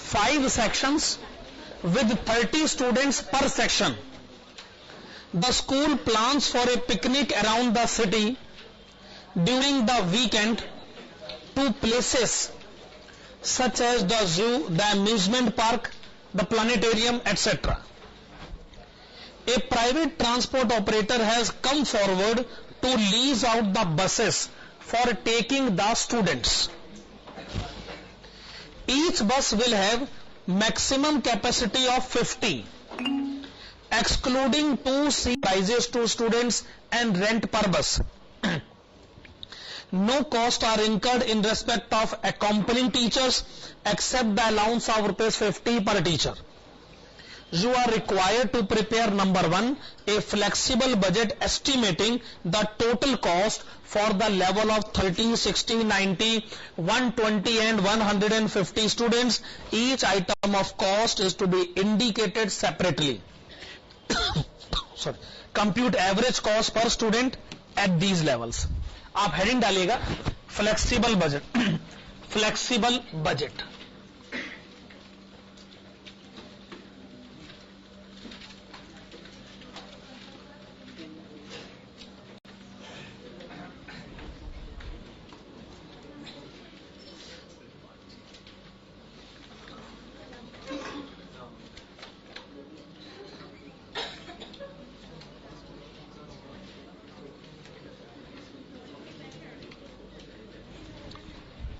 5 sections with 30 students per section. The school plans for a picnic around the city during the weekend to places such as the zoo, the amusement park, the planetarium, etc. A private transport operator has come forward to lease out the buses for taking the students. Each bus will have maximum capacity of 50, excluding 2 seat prices to students and rent per bus. No costs are incurred in respect of accompanying teachers except the allowance of ₹50 per teacher. You are required to prepare, number 1, a flexible budget estimating the total cost for the level of 30, 60, 90, 120 and 150 students. Each item of cost is to be indicated separately. Sorry. Compute average cost per student at these levels. आप heading डालिएगा flexible budget, flexible budget.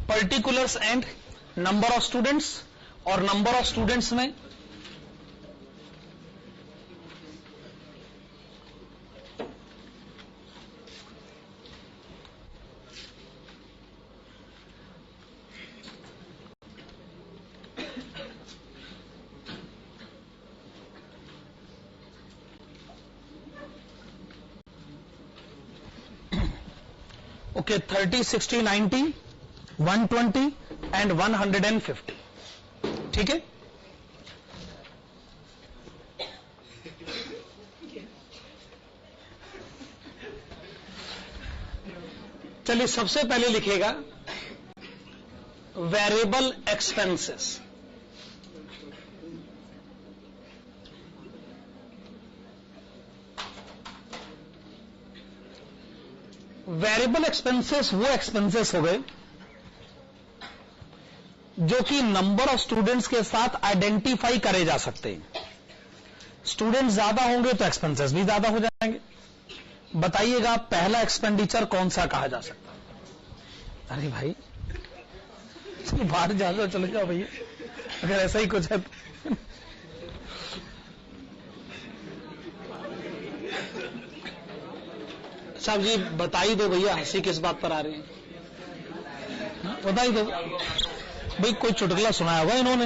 Particulars and number of students, और number of students में okay 30, 60, 90, 120 and 150. ठीक है. चलिए सबसे पहले लिखेगा वेरिएबल एक्सपेंसेस. वेरिएबल एक्सपेंसेस वो एक्सपेंसेस हो गए जो कि नंबर ऑफ स्टूडेंट्स के साथ आइडेंटिफाई करे जा सकते हैं. स्टूडेंट ज्यादा होंगे तो एक्सपेंसेस भी ज्यादा हो जाएंगे. बताइएगा पहला एक्सपेंडिचर कौन सा कहा जा सकता है? अरे भाई बाहर जा जाओ, चले जाओ भैया, अगर ऐसा ही कुछ है तो. साहब जी बता ही दो भैया, हंसी किस बात पर आ रही है, बता ही दो भाई. कोई चुटकुला सुनाया होगा इन्होंने,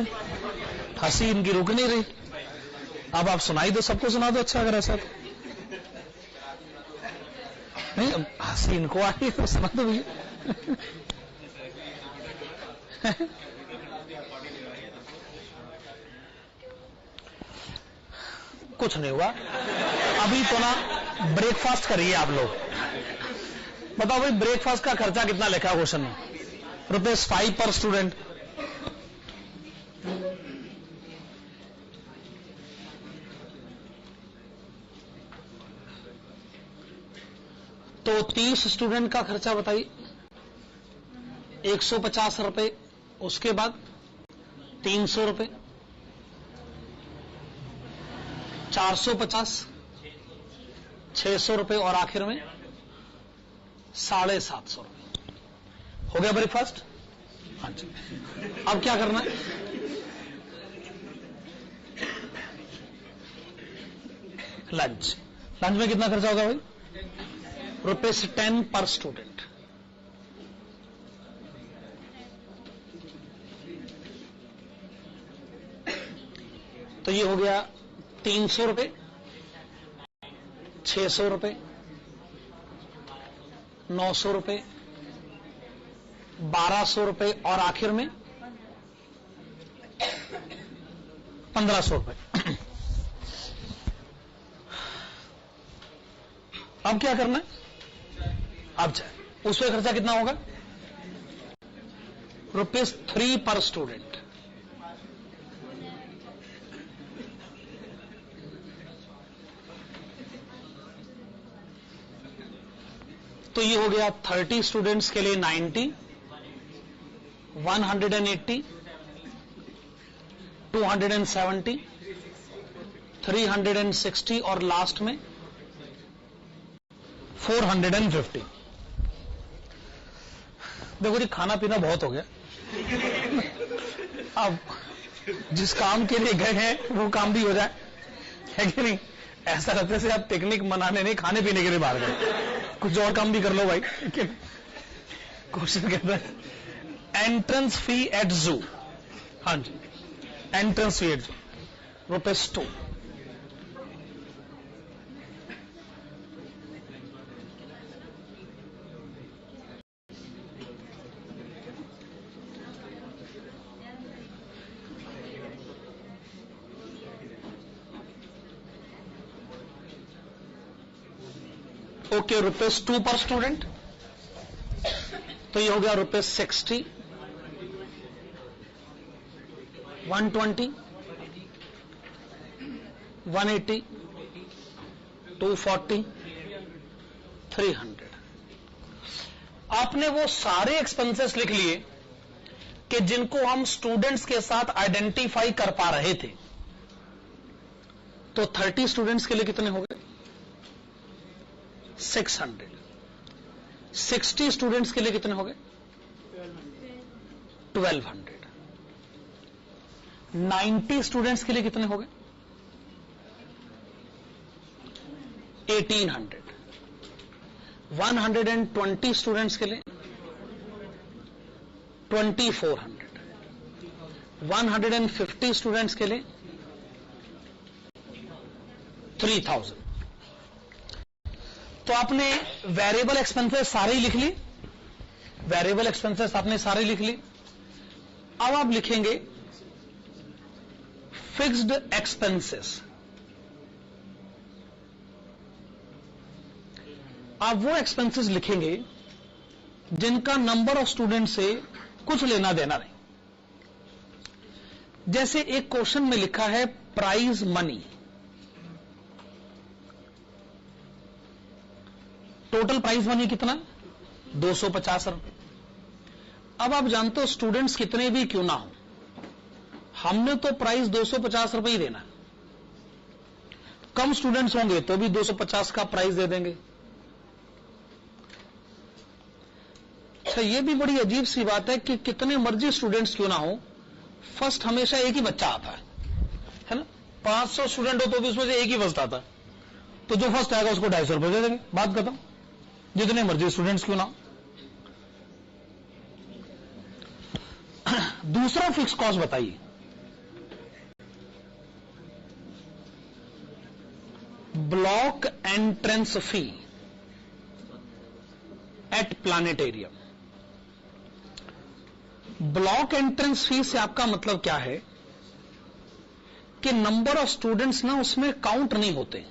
हंसी इनकी रुक नहीं रही. अब आप सुनाई दो, सबको सुना दो. अच्छा अगर ऐसा तो नहीं, हंसी इनको आ रही है तो सुना दो भैया. कुछ नहीं हुआ अभी तो ना. ब्रेकफास्ट करिए आप लोग. बताओ भाई ब्रेकफास्ट का खर्चा कितना लिखा है क्वेश्चन में? ₹5 पर स्टूडेंट. तो 30 स्टूडेंट का खर्चा बताइए. 150 रुपए, उसके बाद 300 रुपए, 450, 600 रुपए और आखिर में 750 रुपए. हो गया ब्रेकफास्ट? हाँ जी. अब क्या करना है? लंच. लंच में कितना खर्चा होगा भाई? ₹10 पर स्टूडेंट. तो ये हो गया 300 रुपए, 600 रुपए, 900 रुपए, 1200 रुपए और आखिर में 1500 रुपए. अब क्या करना है? अब जाए उसमें खर्चा कितना होगा? ₹3 पर स्टूडेंट. तो ये हो गया 30 स्टूडेंट्स के लिए 90, 180, 270, 360 और लास्ट में 450। देखो जी, खाना पीना बहुत हो गया। अब जिस काम के लिए गए हैं वो काम भी हो जाए, है कि नहीं? ऐसा रहते से आप पिकनिक मनाने नहीं, खाने पीने के लिए बाहर गए, कुछ और काम भी कर लो भाई। क्वेश्चन कहता है एंट्रेंस फी एट जू। हाँ जी, एंट्रेंस फी एट जू ₹2। ओके, ₹2 पर स्टूडेंट, तो ये हो गया ₹60, 120, 180, 240, 300। आपने वो सारे एक्सपेंसेस लिख लिए कि जिनको हम स्टूडेंट्स के साथ आइडेंटिफाई कर पा रहे थे। तो 30 स्टूडेंट्स के लिए कितने हो गए? 600। 60 स्टूडेंट्स के लिए कितने हो गए? 1200। 90 स्टूडेंट्स के लिए कितने हो गए? 1800। 120 स्टूडेंट्स के लिए 2400। 150 स्टूडेंट्स के लिए 3000। तो आपने वेरिएबल एक्सपेंसेस सारे ही लिख ली, वेरिएबल एक्सपेंसेस आपने सारे लिख ली। अब आप लिखेंगे फिक्स्ड एक्सपेंसेस। आप वो एक्सपेंसेस लिखेंगे जिनका नंबर ऑफ स्टूडेंट से कुछ लेना देना नहीं। जैसे एक क्वेश्चन में लिखा है prize money, total prize money कितना? 250 रुपए। अब आप जानते हो स्टूडेंट्स कितने भी क्यों ना हो, हमने तो प्राइस 250 रुपए ही देना। कम स्टूडेंट्स होंगे तो भी 250 का प्राइस दे देंगे। अच्छा, ये भी बड़ी अजीब सी बात है कि कितने मर्जी स्टूडेंट्स क्यों ना हो, फर्स्ट हमेशा एक ही बच्चा आता है ना? 500 स्टूडेंट हो तो भी उसमें से एक ही फर्स्ट आता है, तो जो फर्स्ट आएगा उसको 250 रुपए दे देंगे, बात खत्म, जितने मर्जी स्टूडेंट्स क्यों ना हो। दूसरा फिक्स कॉस्ट बताइए। Block entrance fee eight planetarium. Block entrance fee से आपका मतलब क्या है कि नंबर ऑफ स्टूडेंट्स ना उसमें काउंट नहीं होते,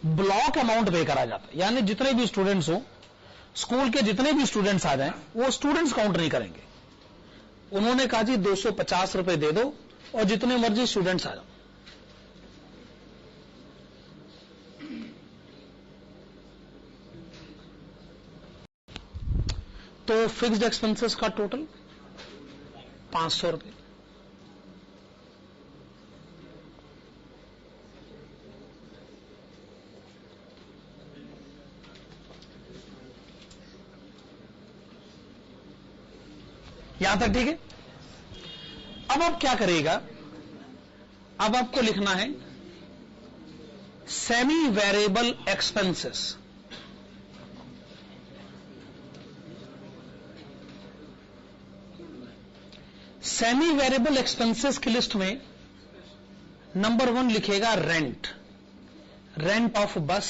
ब्लॉक अमाउंट पे करा जाता है। यानी जितने भी स्टूडेंट्स हो, स्कूल के जितने भी स्टूडेंट्स आ जाएं, वो स्टूडेंट्स काउंट नहीं करेंगे। उन्होंने कहा जी 250 रुपए दे दो और जितने मर्जी स्टूडेंट्स आ जाओ। तो फिक्स्ड एक्सपेंसेस का टोटल 500 रुपए। यहां तक ठीक है? अब आप क्या करेगा, अब आपको लिखना है semi variable expenses. Semi variable expenses की लिस्ट में नंबर 1 लिखेगा रेंट। रेंट ऑफ बस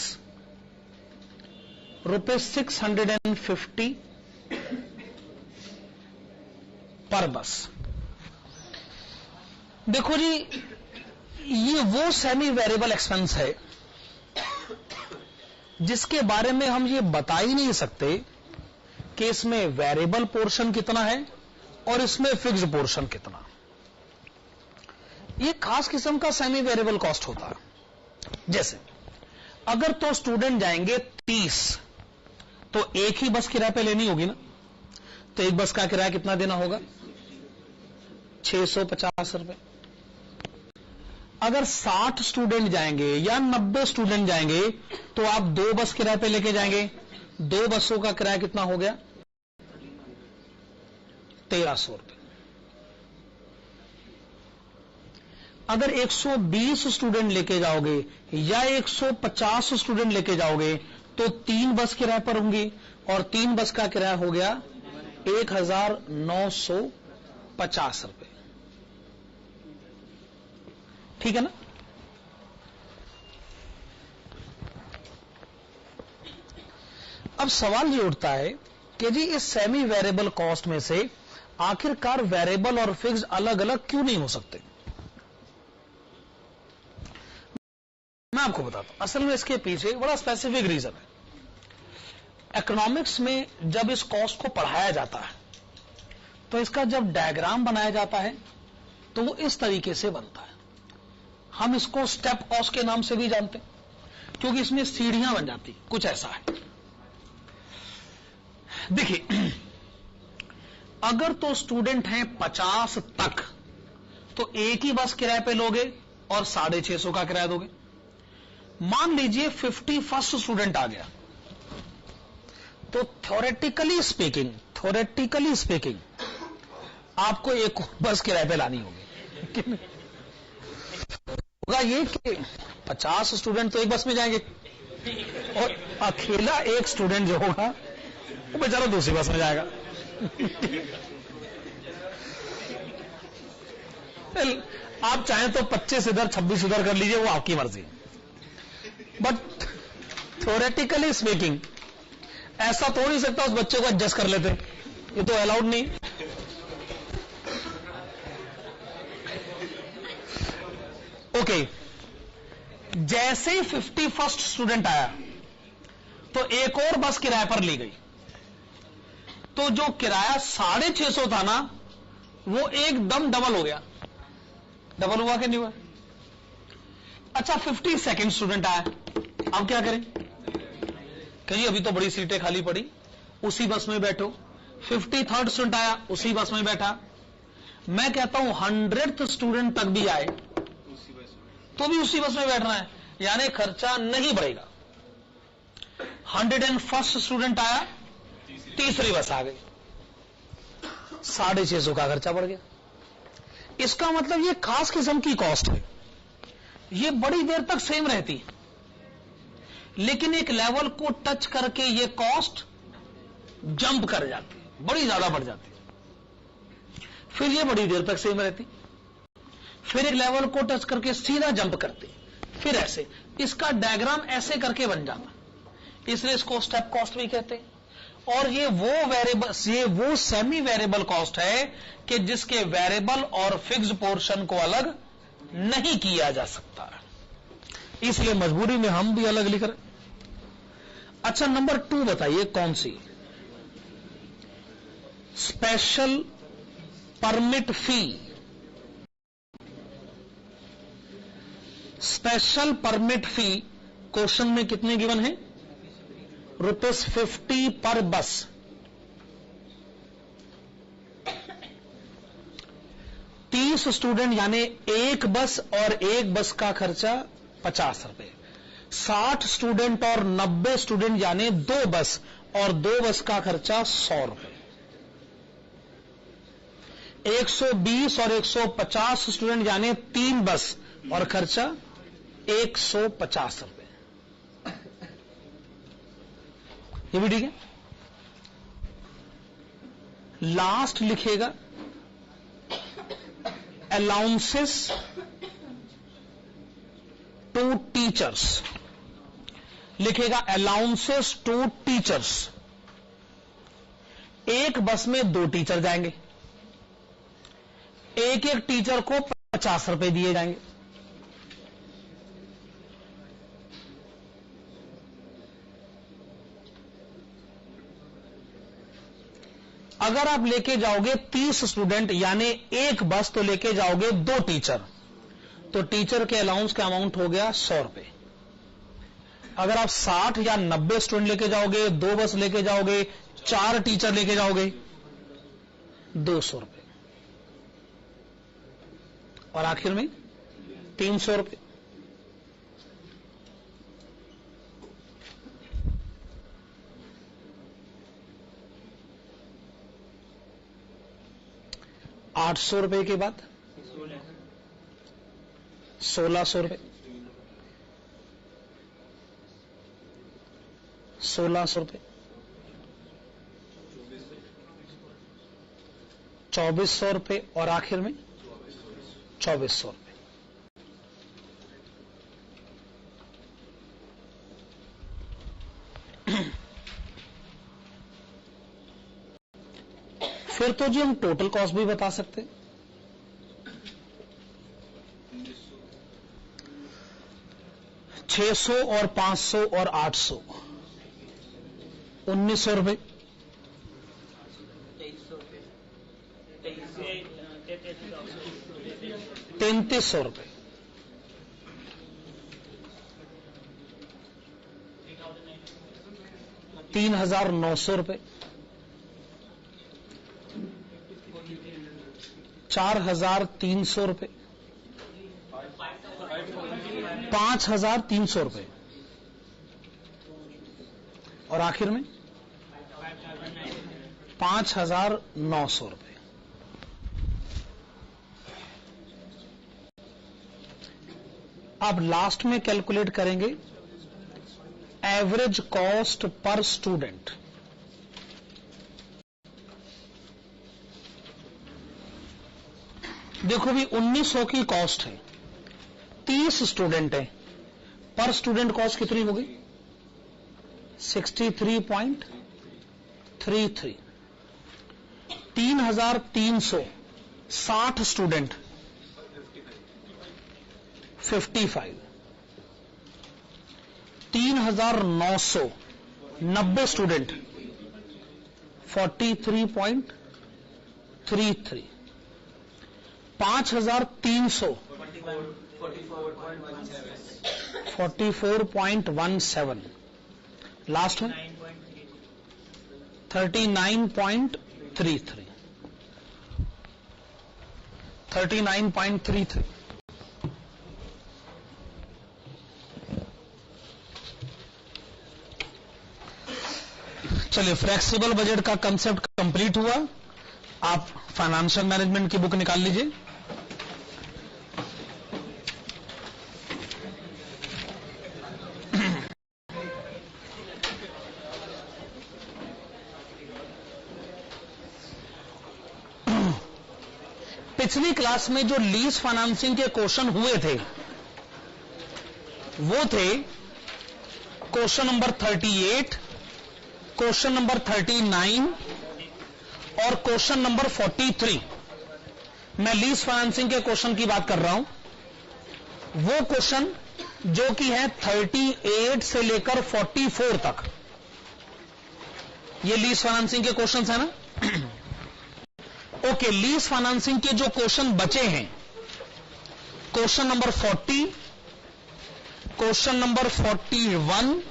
₹650 पर बस। देखो जी, ये वो सेमी वेरिएबल एक्सपेंस है जिसके बारे में हम ये बता ही नहीं सकते कि इसमें वेरिएबल पोर्शन कितना है और इसमें फिक्स्ड पोर्शन कितना। ये खास किस्म का सेमी वेरिएबल कॉस्ट होता है। जैसे अगर तो स्टूडेंट जाएंगे 30, तो एक ही बस किराए पे लेनी होगी ना, तो एक बस का किराया कितना देना होगा? 650 रुपए। अगर 60 स्टूडेंट जाएंगे या 90 स्टूडेंट जाएंगे तो आप 2 बस किराए पे लेके जाएंगे, 2 बसों का किराया कितना हो गया? 1300 रुपए। अगर 120 स्टूडेंट लेके जाओगे या 150 स्टूडेंट लेके जाओगे तो 3 बस किराए पर होंगी, और 3 बस का किराया हो गया 1950 रुपए। ठीक है ना? अब सवाल ये उठता है कि जी इस सेमी वेरिएबल कॉस्ट में से आखिरकार वेरिएबल और फिक्स अलग अलग क्यों नहीं हो सकते? मैं आपको बताता हूं, असल में इसके पीछे एक बड़ा स्पेसिफिक रीजन है। इकोनॉमिक्स में जब इस कॉस्ट को पढ़ाया जाता है तो इसका जब डायग्राम बनाया जाता है तो वो इस तरीके से बनता है। हम इसको स्टेप कॉस्ट के नाम से भी जानते हैं क्योंकि इसमें सीढ़ियां बन जाती, कुछ ऐसा है। देखिए, अगर तो स्टूडेंट हैं 50 तक तो एक ही बस किराए पे लोगे और 650 का किराया दोगे। मान लीजिए 51st स्टूडेंट आ गया तो थ्योरेटिकली स्पीकिंग आपको एक बस किराए पे लानी होगी। होगा ये कि 50 स्टूडेंट तो एक बस में जाएंगे और अकेला एक स्टूडेंट जो होगा वो बेचारा दूसरी बस में जाएगा। आप चाहें तो 25 इधर 26 उधर कर लीजिए, वो आपकी मर्जी। बट थ्योरेटिकली स्पीकिंग ऐसा तो नहीं सकता उस बच्चे को एडजस्ट कर लेते, ये तो अलाउड नहीं। ओके, जैसे 51st स्टूडेंट आया तो एक और बस किराए पर ली गई, तो जो किराया 650 था ना वो एकदम डबल हो गया। डबल हुआ कि नहीं हुआ? अच्छा, 52nd स्टूडेंट आया, अब क्या करें? कहीं अभी तो बड़ी सीटें खाली पड़ी, उसी बस में बैठो। 53rd स्टूडेंट आया, उसी बस में बैठा। मैं कहता हूं 100th स्टूडेंट तक भी आए तो भी उसी बस में बैठना है, यानी खर्चा नहीं बढ़ेगा। 101st स्टूडेंट आया, तीसरी बस आ गई, 650 का खर्चा बढ़ गया। इसका मतलब ये खास किस्म की कॉस्ट है, ये बड़ी देर तक सेम रहती है, लेकिन एक लेवल को टच करके ये कॉस्ट जंप कर जाती है, बड़ी ज्यादा बढ़ जाती है। फिर ये बड़ी देर तक सेम रहती, फिर एक लेवल को टच करके सीधा जंप करती, फिर ऐसे। इसका डायग्राम ऐसे करके बन जाता, इसलिए इसको स्टेप कॉस्ट भी कहते हैं। और ये वो सेमी वेरिएबल कॉस्ट है कि जिसके वेरिएबल और फिक्स पोर्शन को अलग नहीं किया जा सकता, इसलिए मजबूरी में हम भी अलग लिख रहे। अच्छा, नंबर 2 बताइए कौन सी? स्पेशल परमिट फी। स्पेशल परमिट फी क्वेश्चन में कितने गिवन है? ₹50 पर बस। तीस स्टूडेंट यानी एक बस और एक बस का खर्चा 50 रुपए। 60 स्टूडेंट और 90 स्टूडेंट यानी 2 बस और 2 बस का खर्चा 100 रुपए। 120 और 150 स्टूडेंट यानी 3 बस और खर्चा 150 रुपए। ये भी ठीक है। लास्ट लिखेगा अलाउंसेस टू टीचर्स, लिखेगा अलाउंसेस टू टीचर्स। एक बस में 2 टीचर जाएंगे, एक एक टीचर को 50 रुपए दिए जाएंगे। अगर आप लेके जाओगे 30 स्टूडेंट यानी एक बस तो लेके जाओगे 2 टीचर, तो टीचर के अलाउंस का अमाउंट हो गया 100 रुपए। अगर आप 60 या 90 स्टूडेंट लेके जाओगे, 2 बस लेके जाओगे, 4 टीचर लेके जाओगे, 200 रुपए, और आखिर में 300 रुपए। ₹800 के बाद 1600 रुपए, 1600 रुपए, 2400 रुपए, और आखिर में 2400 रुपए। फिर तो जी हम टोटल कॉस्ट भी बता सकते हैं। $600 और 500 और 800, ₹1900 रुपए, 3300 रुपए, 3900 रुपए, 4300 रुपए, 5300 रुपए, और आखिर में 5900 रुपए। अब लास्ट में कैलकुलेट करेंगे एवरेज कॉस्ट पर स्टूडेंट। देखो भी 1900 की कॉस्ट है, 30 स्टूडेंट है, पर स्टूडेंट कॉस्ट कितनी होगी? 63.33। 3300, 60 स्टूडेंट 55। 3900, 90 स्टूडेंट 43.33। 5300 44.17, लास्ट में 39.33। 39.33। चलिए, फ्लेक्सिबल बजट का कंसेप्ट कंप्लीट हुआ। आप फाइनेंशियल मैनेजमेंट की बुक निकाल लीजिए। पिछली क्लास में जो लीज फाइनेंसिंग के क्वेश्चन हुए थे वो थे क्वेश्चन नंबर 38, क्वेश्चन नंबर 39 और क्वेश्चन नंबर 43। मैं लीज फाइनेंसिंग के क्वेश्चन की बात कर रहा हूं। वो क्वेश्चन जो कि है 38 से लेकर 44 तक, ये लीज फाइनेंसिंग के क्वेश्चंस है ना। ओके, लीज फाइनेंसिंग के जो क्वेश्चन बचे हैं, question number 40, question number 41,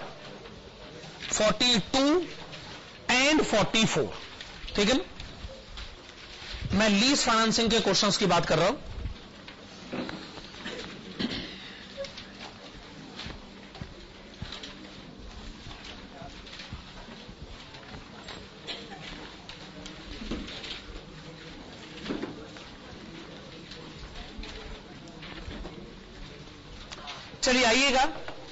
42 and 44, ठीक है ना। मैं लीज फाइनेंसिंग के क्वेश्चंस की बात कर रहा हूं। चलिए आइएगा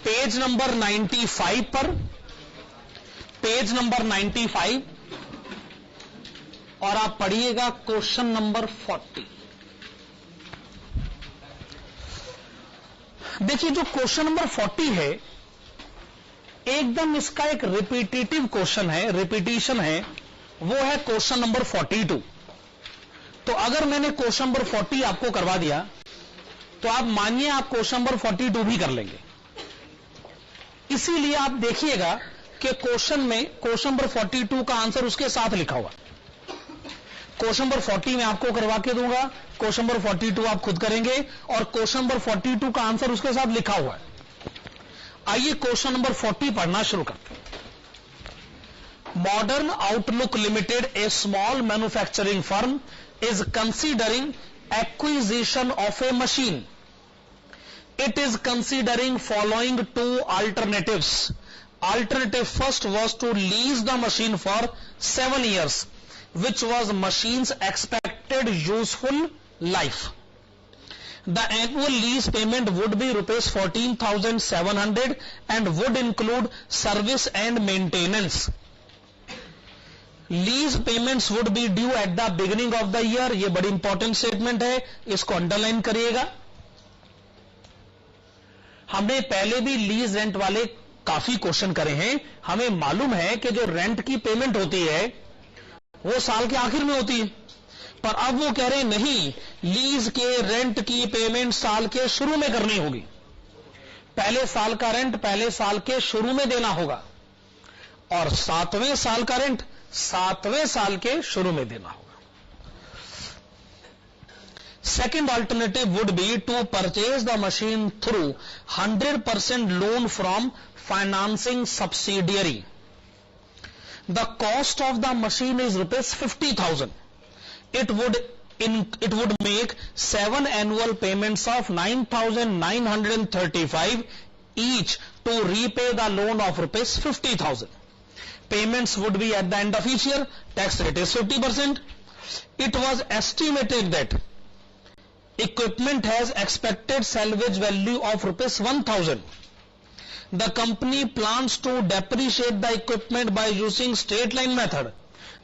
पेज नंबर 95 पर, पेज नंबर 95, और आप पढ़िएगा क्वेश्चन नंबर 40। देखिए, जो क्वेश्चन नंबर 40 है, एकदम इसका एक रिपीटेटिव क्वेश्चन है, रिपीटिशन है, वो है क्वेश्चन नंबर 42। तो अगर मैंने क्वेश्चन नंबर 40 आपको करवा दिया तो आप मानिए आप क्वेश्चन नंबर 42 भी कर लेंगे। इसीलिए आप देखिएगा कि क्वेश्चन में क्वेश्चन नंबर 42 का आंसर उसके साथ लिखा हुआ। क्वेश्चन नंबर 40 में आपको करवा के दूंगा, क्वेश्चन नंबर 42 आप खुद करेंगे, और क्वेश्चन नंबर 42 का आंसर उसके साथ लिखा हुआ है। आइए क्वेश्चन नंबर 40 पढ़ना शुरू करते हैं। Modern outlook limited, A small manufacturing firm, is considering acquisition of A machine. It is considering following two alternatives. Alternative first was to lease the machine for 7 years, which was machine's expected useful life. The annual lease payment would be rupees 14,700 and would include service and maintenance. Lease payments would be due at the beginning of the year. ये बड़ी important statement है, इसको underline करिएगा। हमने पहले भी lease rent वाले काफी क्वेश्चन करे हैं। हमें मालूम है कि जो रेंट की पेमेंट होती है वो साल के आखिर में होती है, पर अब वो कह रहे हैं नहीं, लीज के रेंट की पेमेंट साल के शुरू में करनी होगी। पहले साल का रेंट पहले साल के शुरू में देना होगा और 7वें साल का रेंट 7वें साल के शुरू में देना होगा। Second alternative would be to purchase the machine through 100% loan from financing subsidiary. The cost of the machine is rupees 50,000. It would make 7 annual payments of 9,935 each to repay the loan of rupees 50,000. Payments would be at the end of each year. Tax rate is 50%. It was estimated that equipment has expected salvage value of rupees 1,000. The company plans to depreciate the equipment by using straight line method.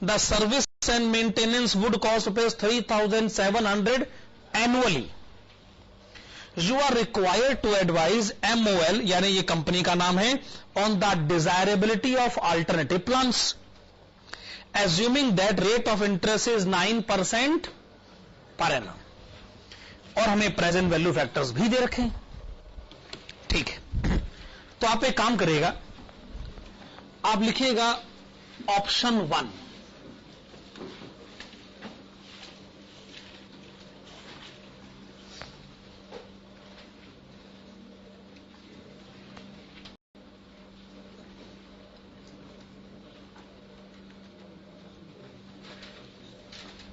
The service and maintenance would cost rupees 3,700 annually. You are required to advise MOL, यानी ये company का नाम है, on the desirability of alternative plans, assuming that rate of interest is 9% per annum. और हमें present value factors भी दे रखे हैं। ठीक है, तो आप एक काम करिएगा, आप लिखिएगा ऑप्शन 1।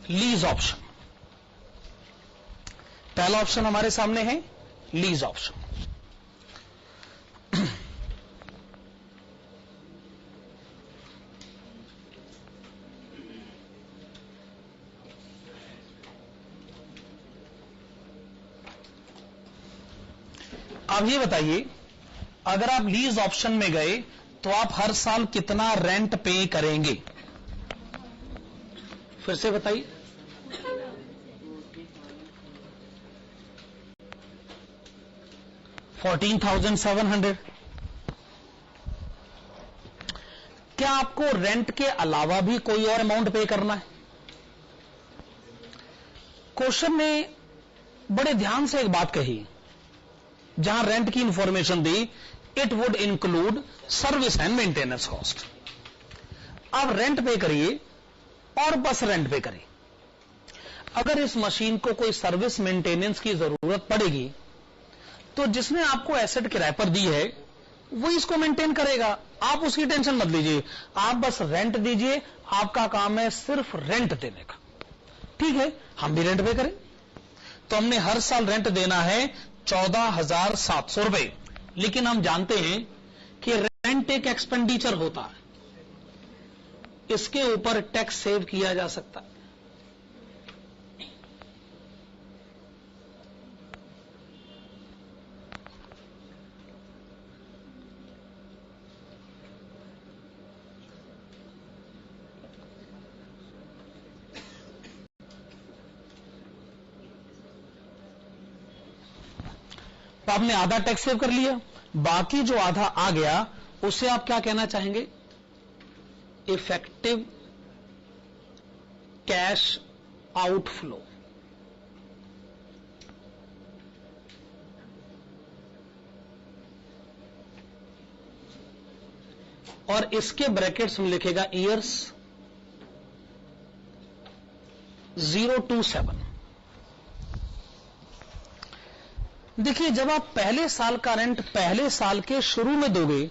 लीज ऑप्शन, पहला ऑप्शन हमारे सामने है लीज ऑप्शन। अब ये बताइए, अगर आप लीज ऑप्शन में गए तो आप हर साल कितना रेंट पे करेंगे? फिर से बताइए। 14,700। क्या आपको रेंट के अलावा भी कोई और अमाउंट पे करना है? क्वेश्चन ने बड़े ध्यान से एक बात कही, जहां रेंट की information the, it would include service and maintenance cost. आप रेंट पे करिए और बस रेंट पे करिए। अगर इस मशीन को कोई सर्विस मेंटेनेंस की जरूरत पड़ेगी तो जिसने आपको एसेट किराए पर दी है वो इसको मेंटेन करेगा, आप उसकी टेंशन मत लीजिए, आप बस रेंट दीजिए, आपका काम है सिर्फ रेंट देने का। ठीक है, हम भी रेंट पे करें, तो हमने हर साल रेंट देना है 14,700 रुपए। लेकिन हम जानते हैं कि रेंट एक एक्सपेंडिचर होता है, इसके ऊपर टैक्स सेव किया जा सकता है। तो आपने आधा टैक्स सेव कर लिया, बाकी जो आधा आ गया उसे आप क्या कहना चाहेंगे? Effective cash outflow. और इसके ब्रैकेट्स में लिखेगा ईयर्स 0 to 7। देखिए, जब आप पहले साल का रेंट पहले साल के शुरू में दोगे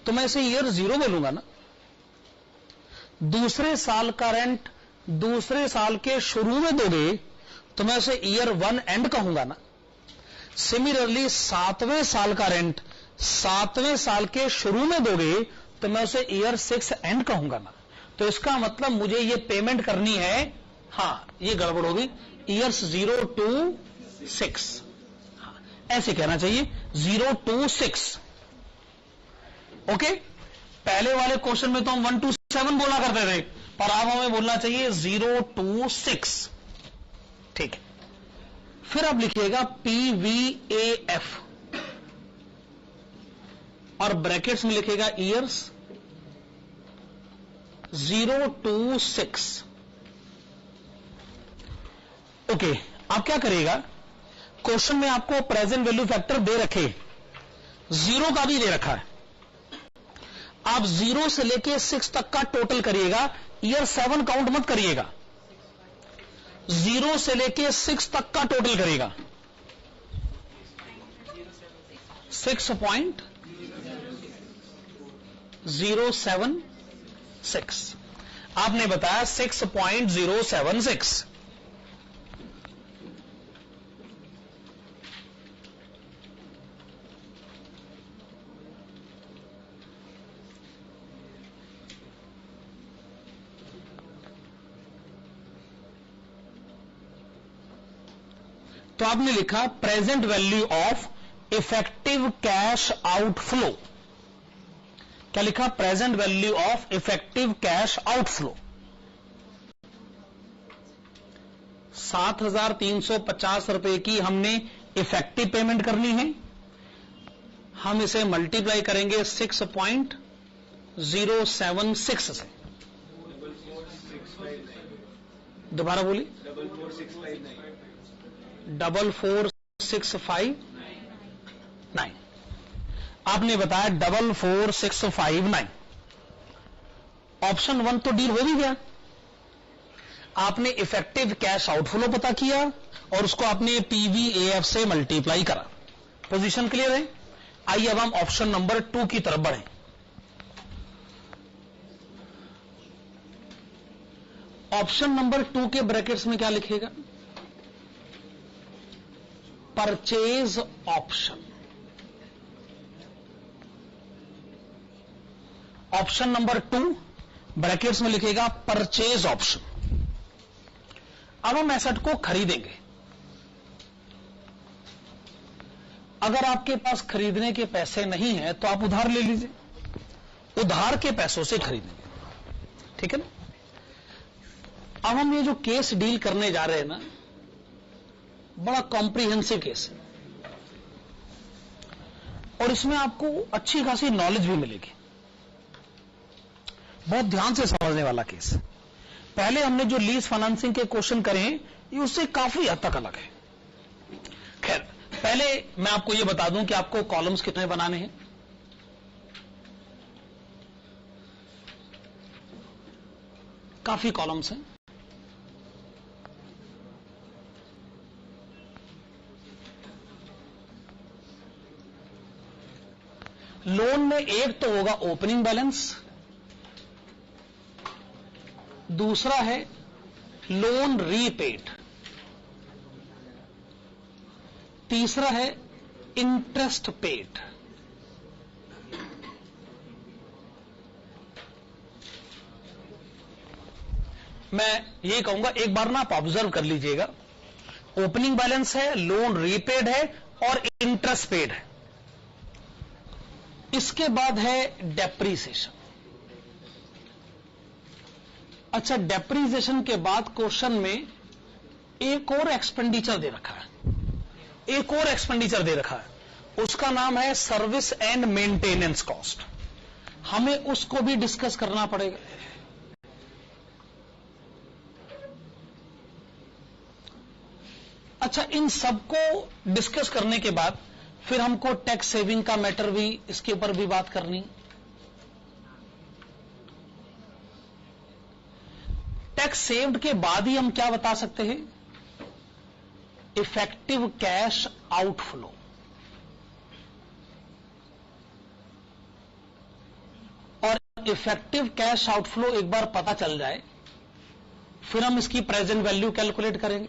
तो मैं इसे ईयर 0 बोलूंगा ना। दूसरे साल का रेंट दूसरे साल के शुरू में दोगे तो मैं उसे ईयर 1 एंड कहूंगा ना। सिमिलरली 7वें साल का रेंट 7वें साल के शुरू में दोगे तो मैं उसे ईयर 6 एंड कहूंगा ना। तो इसका मतलब मुझे ये पेमेंट करनी है, हाँ ये गड़बड़ होगी, ईयर्स 0 to 6, ऐसे कहना चाहिए 0 to 6। ओके, पहले वाले क्वेश्चन में तो हम 1 to 7 बोला करते थे, पर अब हमें बोलना चाहिए 0 to 6। ठीक है, फिर आप लिखिएगा PVAF और ब्रैकेट्स में लिखिएगा ईयर्स 0 to 6। ओके, आप क्या करिएगा, क्वेश्चन में आपको प्रेजेंट वैल्यू फैक्टर दे रखे, 0 का भी दे रखा है, आप 0 से लेके 6 तक का टोटल करिएगा, ईयर 7 काउंट मत करिएगा, 0 से लेके 6 तक का टोटल करिएगा। 6.076 आपने बताया 6.076। तो आपने लिखा present value of effective cash outflow. क्या लिखा, present value of effective cash outflow 7,350 रुपए की हमने इफेक्टिव पेमेंट करनी है। हम इसे मल्टीप्लाई करेंगे 6.076 से। दोबारा बोलिए, 44659 आपने बताया 44659। ऑप्शन 1 तो डील हो भी गया, आपने इफेक्टिव कैश आउटफ्लो पता किया और उसको आपने PVAF से मल्टीप्लाई करा। पोजीशन क्लियर है। आइए अब हम ऑप्शन नंबर 2 की तरफ बढ़ें। ऑप्शन नंबर 2 के ब्रैकेट्स में क्या लिखेगा, purchase option. Option number 2 brackets में लिखेगा परचेज ऑप्शन। अब हम एसेट को खरीदेंगे। अगर आपके पास खरीदने के पैसे नहीं है तो आप उधार ले लीजिए, उधार के पैसों से खरीदेंगे, ठीक है ना। अब हम ये जो केस डील करने जा रहे हैं ना, बड़ा कॉम्प्रिहेंसिव केस है और इसमें आपको अच्छी खासी नॉलेज भी मिलेगी। बहुत ध्यान से समझने वाला केस। पहले हमने जो लीज फाइनेंसिंग के क्वेश्चन करे हैं ये उससे काफी हद तक अलग है। खैर, पहले मैं आपको ये बता दूं कि आपको कॉलम्स कितने बनाने हैं। काफी कॉलम्स हैं। लोन में एक तो होगा ओपनिंग बैलेंस, दूसरा है लोन रीपेड, तीसरा है इंटरेस्ट पेड। मैं ये कहूंगा, एक बार ना आप ऑब्जर्व कर लीजिएगा, ओपनिंग बैलेंस है, लोन रीपेड है और इंटरेस्ट पेड है। इसके बाद है डेप्रीसिएशन। अच्छा, डेप्रीसिएशन के बाद क्वेश्चन में एक और एक्सपेंडिचर दे रखा है, एक और एक्सपेंडिचर दे रखा है, उसका नाम है सर्विस एंड मेंटेनेंस कॉस्ट। हमें उसको भी डिस्कस करना पड़ेगा। अच्छा, इन सबको डिस्कस करने के बाद फिर हमको टैक्स सेविंग का मैटर भी, इसके ऊपर भी बात करनी। टैक्स सेव्ड के बाद ही हम क्या बता सकते हैं, इफेक्टिव कैश आउटफ्लो। और इफेक्टिव कैश आउटफ्लो एक बार पता चल जाए, फिर हम इसकी प्रेजेंट वैल्यू कैलकुलेट करेंगे,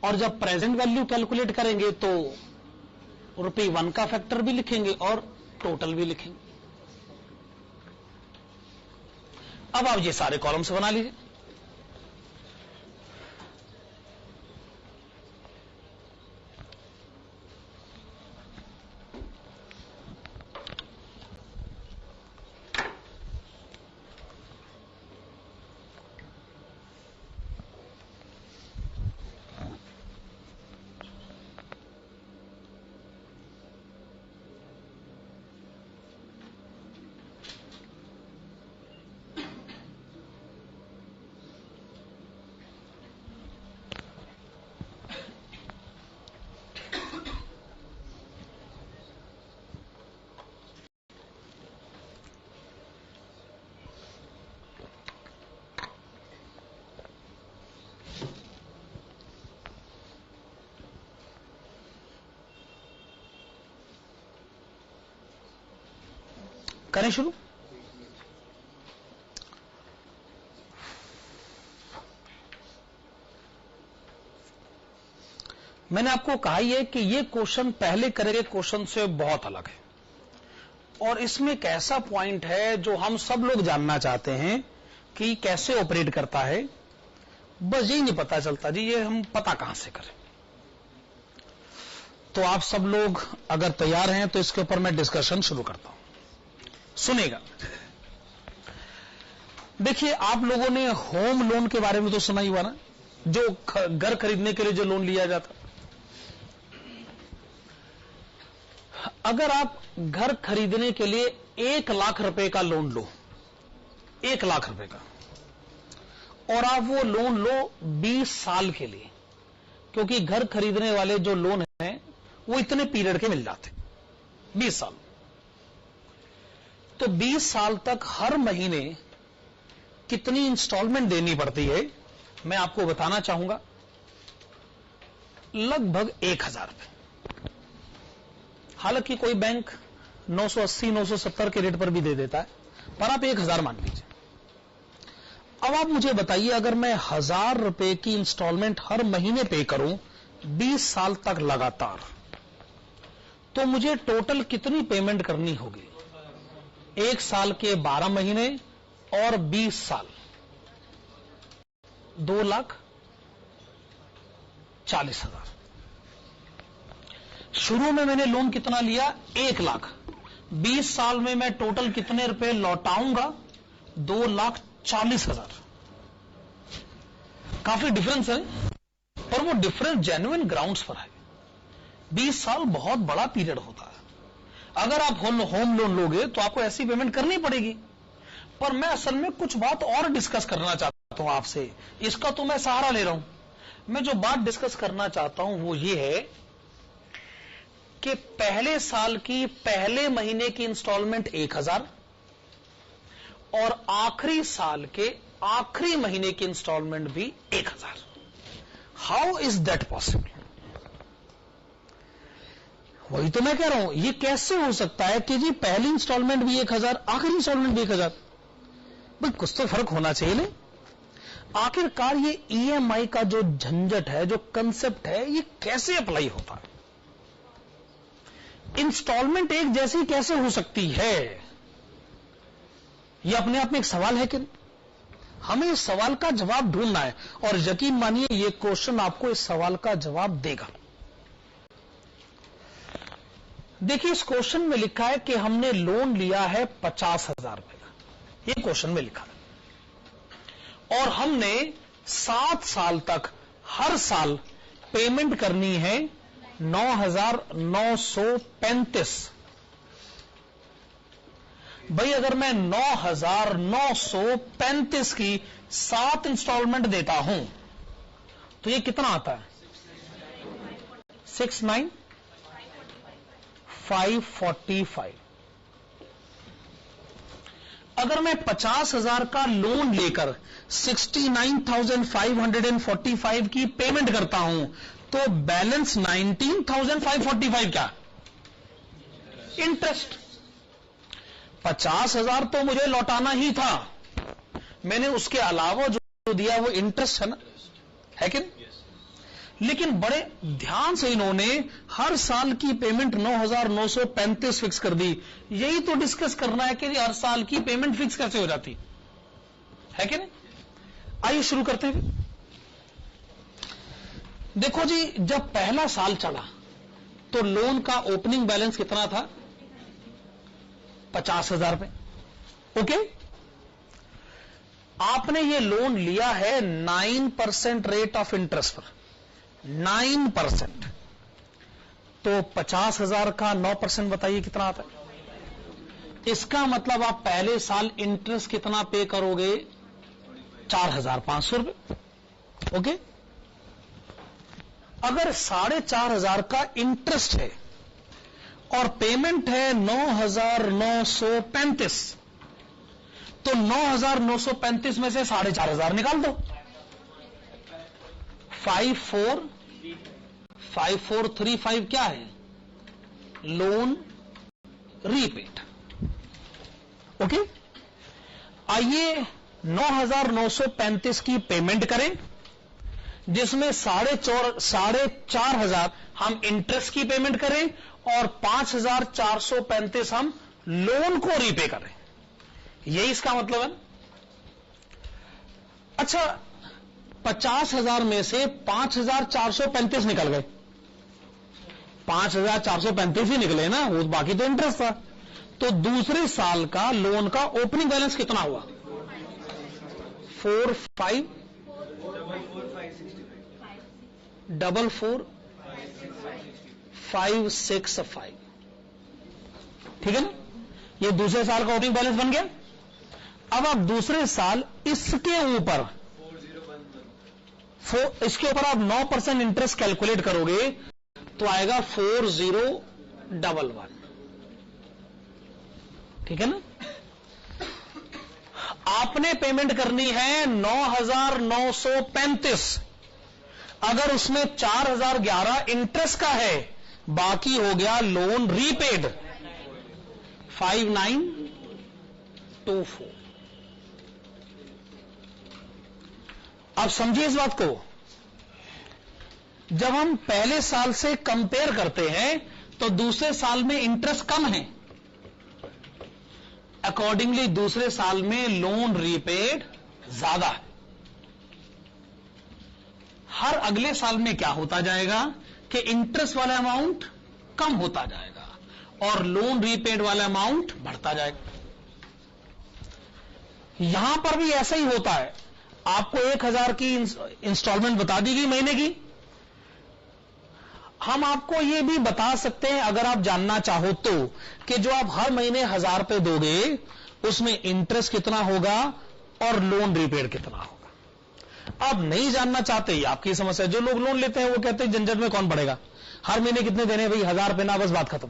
और जब प्रेजेंट वैल्यू कैलकुलेट करेंगे तो ₹1 का फैक्टर भी लिखेंगे और टोटल भी लिखेंगे। अब आप ये सारे कॉलम्स बना लीजिए। करें शुरू। मैंने आपको कहा ही है कि ये क्वेश्चन पहले करे गए क्वेश्चन से बहुत अलग है, और इसमें एक ऐसा पॉइंट है जो हम सब लोग जानना चाहते हैं कि कैसे ऑपरेट करता है, बस यही नहीं पता चलता जी, ये हम पता कहां से करें। तो आप सब लोग अगर तैयार हैं तो इसके ऊपर मैं डिस्कशन शुरू करता हूं, सुनेगा। देखिए, आप लोगों ने होम लोन के बारे में तो सुना ही हुआ ना, जो घर खरीदने के लिए जो लोन लिया जाता। अगर आप घर खरीदने के लिए 1 लाख रुपए का लोन लो, 1 लाख रुपए का, और आप वो लोन लो 20 साल के लिए, क्योंकि घर खरीदने वाले जो लोन हैं वो इतने पीरियड के मिल जाते, 20 साल। तो 20 साल तक हर महीने कितनी इंस्टॉलमेंट देनी पड़ती है, मैं आपको बताना चाहूंगा। लगभग 1000 रुपए। हालांकि कोई बैंक 980 970 के रेट पर भी दे देता है, पर आप 1000 मान लीजिए। अब आप मुझे बताइए, अगर मैं 1000 रुपए की इंस्टॉलमेंट हर महीने पे करूं 20 साल तक लगातार, तो मुझे टोटल कितनी पेमेंट करनी होगी? 1 साल के 12 महीने और 20 साल, 2,40,000। शुरू में मैंने लोन कितना लिया? 1 लाख। 20 साल में मैं टोटल कितने रुपए लौटाऊंगा? 2,40,000। काफी डिफरेंस है, पर वो डिफरेंस जेन्युइन ग्राउंड्स पर है। 20 साल बहुत बड़ा पीरियड होता है। अगर आप होम लोन लोगे तो आपको ऐसी पेमेंट करनी पड़ेगी। पर मैं असल में कुछ बात और डिस्कस करना चाहता हूं आपसे, इसका तो मैं सहारा ले रहा हूं। मैं जो बात डिस्कस करना चाहता हूं वो ये है कि पहले साल की पहले महीने की इंस्टॉलमेंट 1000 और आखिरी साल के आखिरी महीने की इंस्टॉलमेंट भी 1000। How is that possible? वही तो मैं कह रहा हूं, ये कैसे हो सकता है कि जी पहली इंस्टॉलमेंट भी 1000, आखिरी इंस्टॉलमेंट भी 1000? भाई कुछ तो फर्क होना चाहिए ना। आखिरकार ये ईएमआई का जो झंझट है, जो कंसेप्ट है, ये कैसे अप्लाई होता है? इंस्टॉलमेंट एक जैसी कैसे हो सकती है? यह अपने आप में एक सवाल है कि हमें इस सवाल का जवाब ढूंढना है, और यकीन मानिए यह क्वेश्चन आपको इस सवाल का जवाब देगा। देखिए, इस क्वेश्चन में लिखा है कि हमने लोन लिया है 50,000 रुपए का, यह क्वेश्चन में लिखा है, और हमने 7 साल तक हर साल पेमेंट करनी है 9,935। भाई अगर मैं 9,935 की 7 इंस्टॉलमेंट देता हूं तो ये कितना आता है? 69,545। अगर मैं 50,000 का लोन लेकर 69,545 की पेमेंट करता हूं तो बैलेंस 19,545 क्या? इंटरेस्ट। 50,000 तो मुझे लौटाना ही था, मैंने उसके अलावा जो दिया वो इंटरेस्ट है ना, है कि नहीं? लेकिन बड़े ध्यान से इन्होंने हर साल की पेमेंट 9,935 फिक्स कर दी। यही तो डिस्कस करना है कि हर साल की पेमेंट फिक्स कैसे हो जाती है कि नहीं? आइए शुरू करते हैं। देखो जी, जब पहला साल चला तो लोन का ओपनिंग बैलेंस कितना था? 50,000 रुपए। ओके, आपने ये लोन लिया है 9% रेट ऑफ इंटरेस्ट पर, 9%। तो 50,000 का 9% बताइए कितना आता है? इसका मतलब आप पहले साल इंटरेस्ट कितना पे करोगे? 4,500 रुपए। ओके, अगर 4,500 का इंटरेस्ट है और पेमेंट है 9,935, तो 9,935 में से 4,500 निकाल दो। 5435 क्या है? Loan repaid. ओके, आइए 9,935 की पेमेंट करें, जिसमें 4,500 हम इंटरेस्ट की पेमेंट करें और 5,435 हम लोन को रीपे करें। यही इसका मतलब है। अच्छा, 50,000 में से 5,435 निकल गए, 5,435 ही निकले ना, वो बाकी तो इंटरेस्ट था। तो दूसरे साल का लोन का ओपनिंग बैलेंस कितना हुआ? 45,44565। ठीक है ना? ये दूसरे साल का ओपनिंग बैलेंस बन गया। अब आप दूसरे साल इसके ऊपर आप 9% इंटरेस्ट कैलकुलेट करोगे तो आएगा 4011। ठीक है ना? आपने पेमेंट करनी है 9,935। अगर उसमें 4,011 इंटरेस्ट का है, बाकी हो गया लोन रीपेड 5924। अब समझिए इस बात को, जब हम पहले साल से कंपेयर करते हैं तो दूसरे साल में इंटरेस्ट कम है, अकॉर्डिंगली दूसरे साल में लोन रीपेड ज्यादा है। हर अगले साल में क्या होता जाएगा कि इंटरेस्ट वाला अमाउंट कम होता जाएगा और लोन रीपेड वाला अमाउंट बढ़ता जाएगा। यहां पर भी ऐसा ही होता है। आपको 1,000 की इंस्टॉलमेंट बता दी गई महीने की। हम आपको यह भी बता सकते हैं, अगर आप जानना चाहो तो, कि जो आप हर महीने 1,000 रुपए दोगे उसमें इंटरेस्ट कितना होगा और लोन रीपेड कितना होगा। आप नहीं जानना चाहते, ये आपकी समस्या। जो लोग लोन लेते हैं वो कहते हैं झंझट में कौन पड़ेगा, हर महीने कितने देने भाई, 1,000 रुपए ना, बस बात खत्म।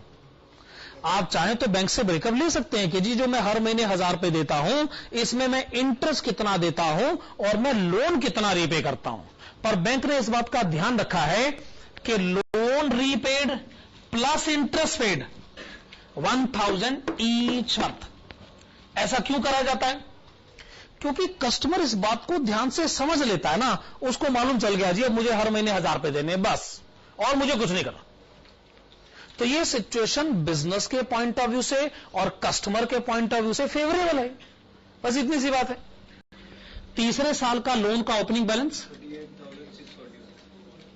आप चाहें तो बैंक से ब्रेकअप ले सकते हैं कि जी जो मैं हर महीने 1,000 रुपए देता हूं, इसमें मैं इंटरेस्ट कितना देता हूं और मैं लोन कितना रीपे करता हूं। पर बैंक ने इस बात का ध्यान रखा है कि loan repaid plus interest paid 1,000 each month. ऐसा क्यों करा जाता है? क्योंकि कस्टमर इस बात को ध्यान से समझ लेता है ना, उसको मालूम चल गया जी अब मुझे हर महीने 1,000 रुपए देने बस, और मुझे कुछ नहीं करना। तो ये सिचुएशन बिजनेस के पॉइंट ऑफ व्यू से और कस्टमर के पॉइंट ऑफ व्यू से फेवरेबल है। बस इतनी सी बात है। तीसरे साल का लोन का ओपनिंग बैलेंस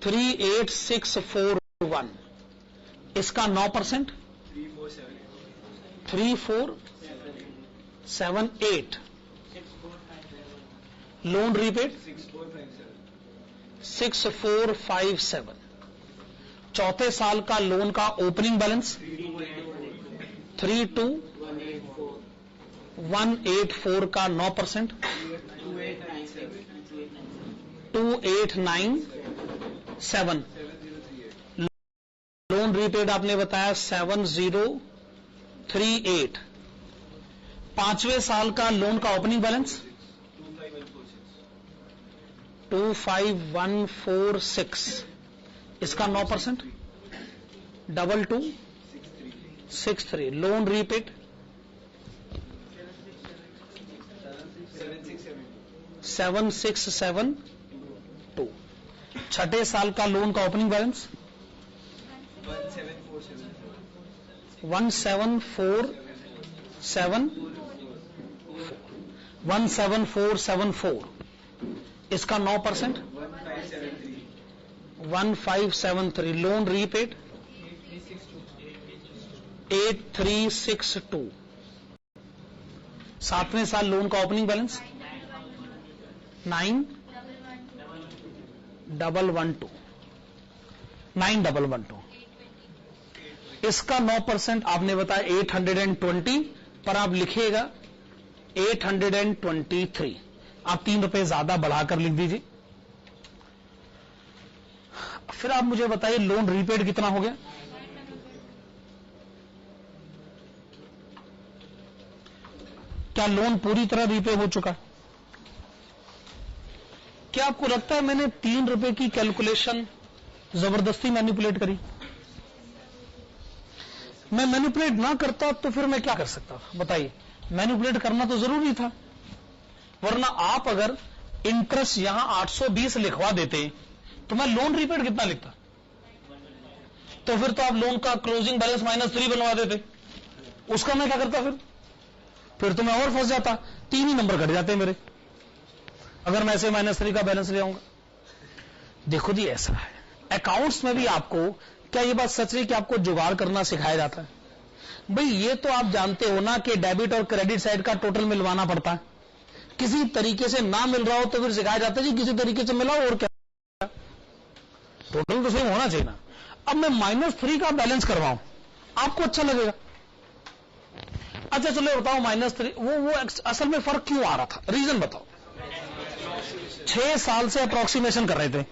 38,641, इसका 9% 3478, लोन रीपेड 6457। चौथे साल का लोन का ओपनिंग बैलेंस 32,184 का 9% 2897। लोन रीपेड आपने बताया 7038। 5वें साल का लोन का ओपनिंग बैलेंस 25146, इसका 9%, 2263, लोन रीपेड 7672, छठे साल का लोन का ओपनिंग बैलेंस 17474, इसका 9%, 1573, लोन रीपेड 8362, सातवें साल लोन का ओपनिंग बैलेंस 9112, इसका 9%, आपने बताया 820, पर आप लिखिएगा 823, आप 3 रुपए ज्यादा बढ़ाकर लिख दीजिए। फिर आप मुझे बताइए लोन रीपेड कितना हो गया? क्या लोन पूरी तरह रीपे हो चुका है? क्या आपको लगता है मैंने 3 रुपए की कैलकुलेशन जबरदस्ती मैनिपुलेट करी? मैं मैनिपुलेट ना करता तो फिर मैं क्या कर सकता था बताइए? मैनिपुलेट करना तो जरूरी था, वरना आप अगर इंटरेस्ट यहां 820 लिखवा देते तो मैं लोन रीपेड कितना लिखता? तो फिर तो आप लोन का क्लोजिंग बैलेंस -3 बनवा देते, उसका मैं क्या करता? फिर तो मैं और फंस जाता, 3 ही नंबर घट जाते मेरे, अगर मैं ऐसे -3 का बैलेंस ले आऊंगा। देखो जी, ऐसा है अकाउंट्स में भी आपको, क्या ये बात सच है कि आपको जुगाड़ करना सिखाया जाता है? भाई ये तो आप जानते हो ना कि डेबिट और क्रेडिट साइड का टोटल मिलवाना पड़ता है, किसी तरीके से ना मिल रहा हो तो फिर सिखाया जाता है जी किसी तरीके से मिलाओ, और क्या टोटल तो सेम होना चाहिए ना। अब मैं -3 का बैलेंस करवाऊं, आपको अच्छा लगेगा? अच्छा चलो बताओ -3 वो असल में फर्क क्यों आ रहा था, रीजन बताओ। 6 साल से अप्रोक्सीमेशन कर रहे थे,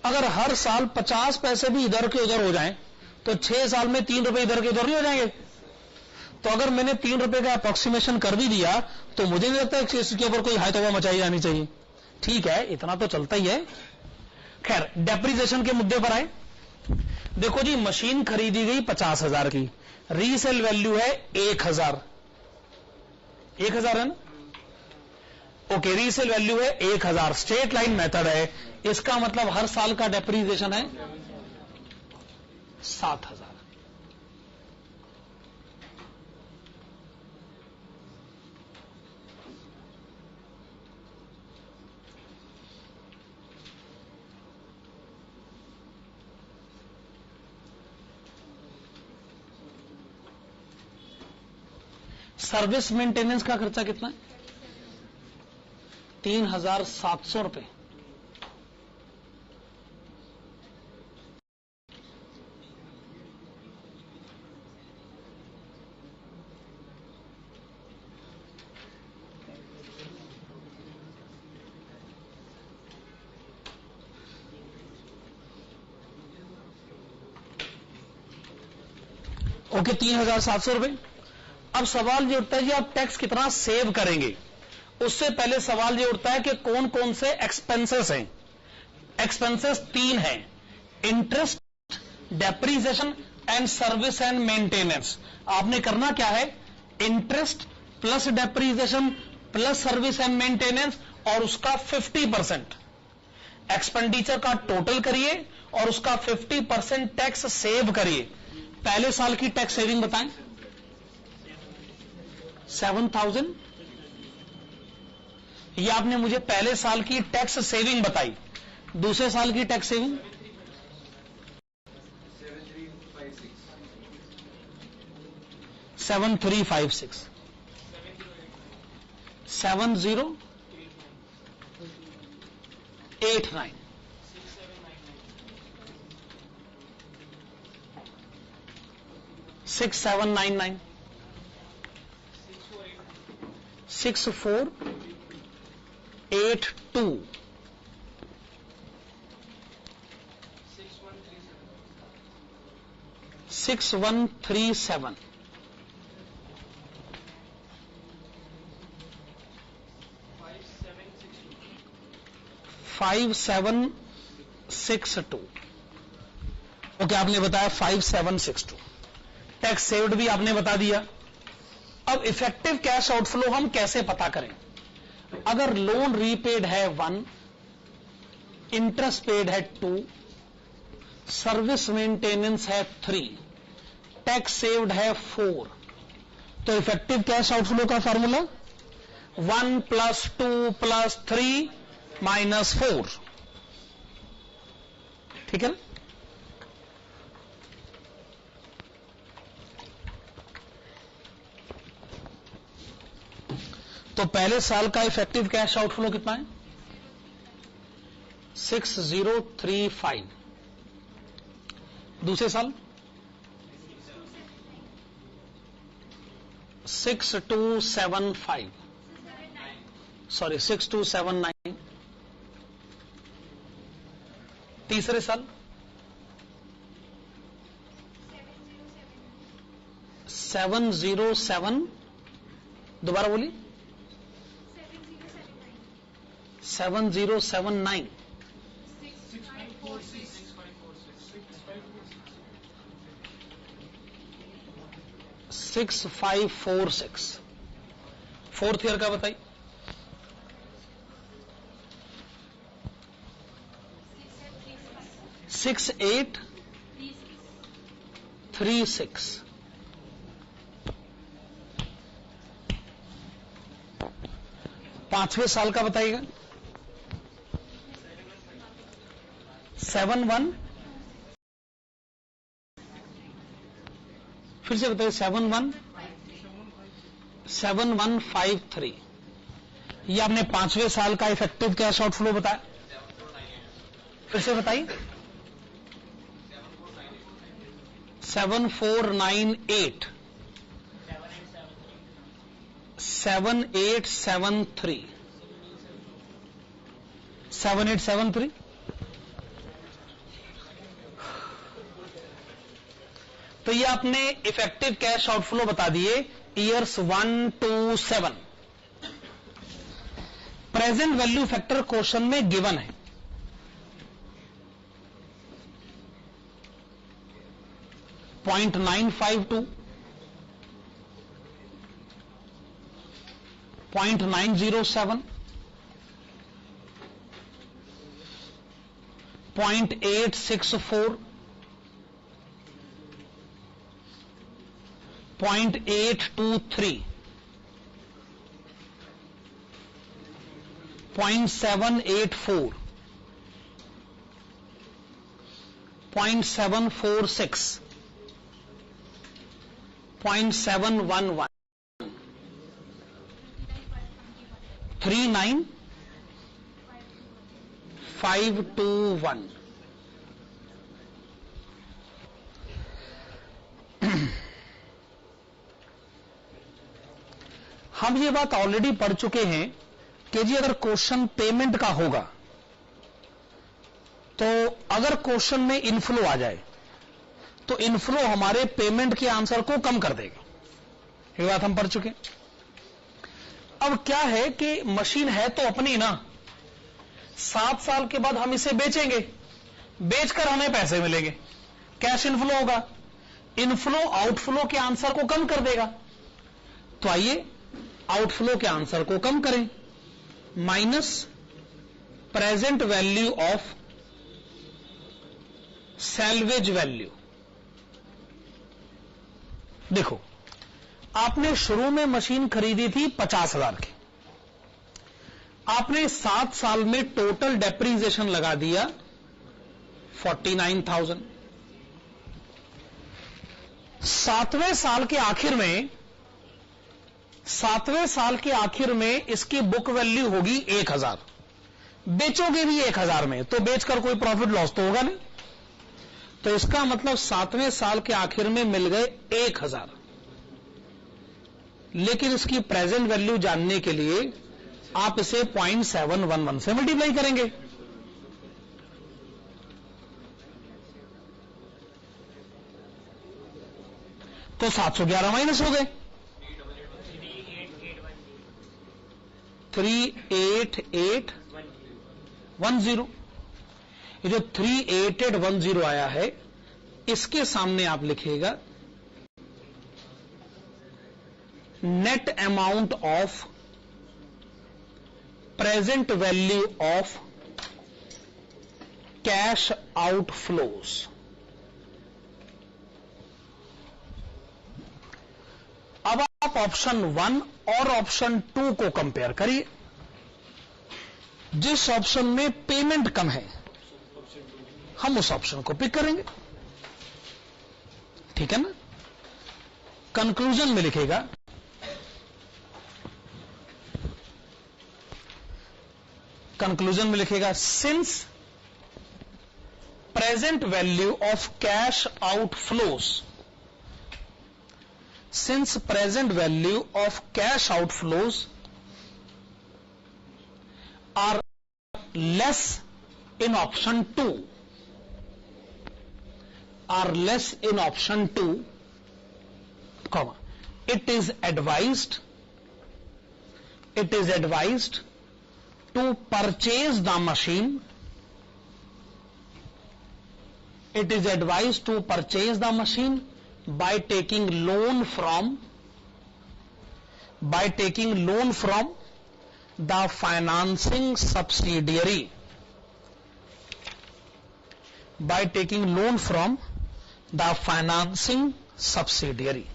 अगर हर साल 50 पैसे भी इधर के उधर हो जाएं तो 6 साल में 3 रुपए इधर के उधर नहीं हो जाएंगे? तो अगर मैंने 3 रुपए का अप्रोक्सीमेशन कर भी दिया तो मुझे नहीं लगता कि इसके ऊपर कोई हाई तौबा मचाई जानी चाहिए। ठीक है, इतना तो चलता ही है। खैर, डेप्रिसिएशन के मुद्दे पर आए। देखो जी, मशीन खरीदी गई 50,000 की, रीसेल वैल्यू है 1,000 है ना? ओके, रीसेल वैल्यू है 1,000, स्ट्रेट लाइन मेथड है, इसका मतलब हर साल का डेप्रिसिएशन है 7,000। सर्विस मेंटेनेंस का खर्चा कितना है? 3,700 रुपए। ओके, 3,700 रुपए। अब सवाल ये उठता है जी आप टैक्स कितना सेव करेंगे? उससे पहले सवाल ये उठता है कि कौन कौन से एक्सपेंसेस हैं। एक्सपेंसेस 3 हैं, interest, depreciation and service and maintenance. आपने करना क्या है? Interest plus depreciation plus service and maintenance और उसका 50% एक्सपेंडिचर का टोटल करिए और उसका 50% टैक्स सेव करिए। पहले साल की टैक्स सेविंग बताएं। 7,000, ये आपने मुझे पहले साल की टैक्स सेविंग बताई। दूसरे साल की टैक्स सेविंग 7,356, 7089, 6799, 6482, 6137, 5762। ओके, आपने बताया 5762। टैक्स सेव्ड भी आपने बता दिया। अब इफेक्टिव कैश आउटफ्लो हम कैसे पता करें? अगर लोन रीपेड है 1, इंटरेस्ट पेड है 2, सर्विस मेंटेनेंस है 3, टैक्स सेव्ड है 4, तो इफेक्टिव कैश आउटफ्लो का फॉर्मूला 1 + 2 + 3 - 4। ठीक है ना? तो पहले साल का इफेक्टिव कैश आउटफ्लो कितना है? 6035। दूसरे साल 6275, सॉरी 6279। तीसरे साल 707, दोबारा बोलिए, 7079। 6546। फोर्थ ईयर का बताइए। 6836। पांचवें साल का बताइएगा। 71, फिर से बताइए। 7153। ये आपने पांचवें साल का इफेक्टिव कैश आउटफ्लो बताया। फिर से बताइए। 7498, 7873, 7873। तो ये आपने इफेक्टिव कैश आउटफ्लो बता दिए years 1 to 7। Present value factor question में गिवन है। .952, 0.907, 0.864, 0.823, 0.784, 0.746, 0.711, 39521। हम ये बात ऑलरेडी पढ़ चुके हैं कि जी अगर क्वेश्चन पेमेंट का होगा तो अगर क्वेश्चन में इनफ्लो आ जाए तो इनफ्लो हमारे पेमेंट के आंसर को कम कर देगा। ये बात हम पढ़ चुके। अब क्या है कि मशीन है तो अपनी ना, 7 साल के बाद हम इसे बेचेंगे, बेचकर हमें पैसे मिलेंगे, कैश इनफ्लो होगा। इनफ्लो आउटफ्लो के आंसर को कम कर देगा। तो आइए आउटफ्लो के आंसर को कम करें। Minus present value of salvage value. देखो, आपने शुरू में मशीन खरीदी थी 50,000 की, आपने 7 साल में टोटल डेप्रीसिएशन लगा दिया 49,000। 7वें साल के आखिर में इसकी बुक वैल्यू होगी 1,000। बेचोगे भी 1,000 में, तो बेचकर कोई प्रॉफिट लॉस तो होगा नहीं। तो इसका मतलब 7वें साल के आखिर में मिल गए 1,000। लेकिन इसकी प्रेजेंट वैल्यू जानने के लिए आप इसे 0.711 से मल्टीप्लाई करेंगे। तो 711 माइनस हो गए 3881। 10। ये जो 3810 आया है, इसके सामने आप लिखिएगा net amount of present value of cash outflows. अब आप ऑप्शन 1 और ऑप्शन 2 को कंपेयर करिए। जिस ऑप्शन में पेमेंट कम है हम उस ऑप्शन को पिक करेंगे, ठीक है ना। कंक्लूजन में लिखेगा since present value of cash outflows, since present value of cash outflows are less in option 2, comma, it is advised to purchase the machine, by taking loan from the financing subsidiary,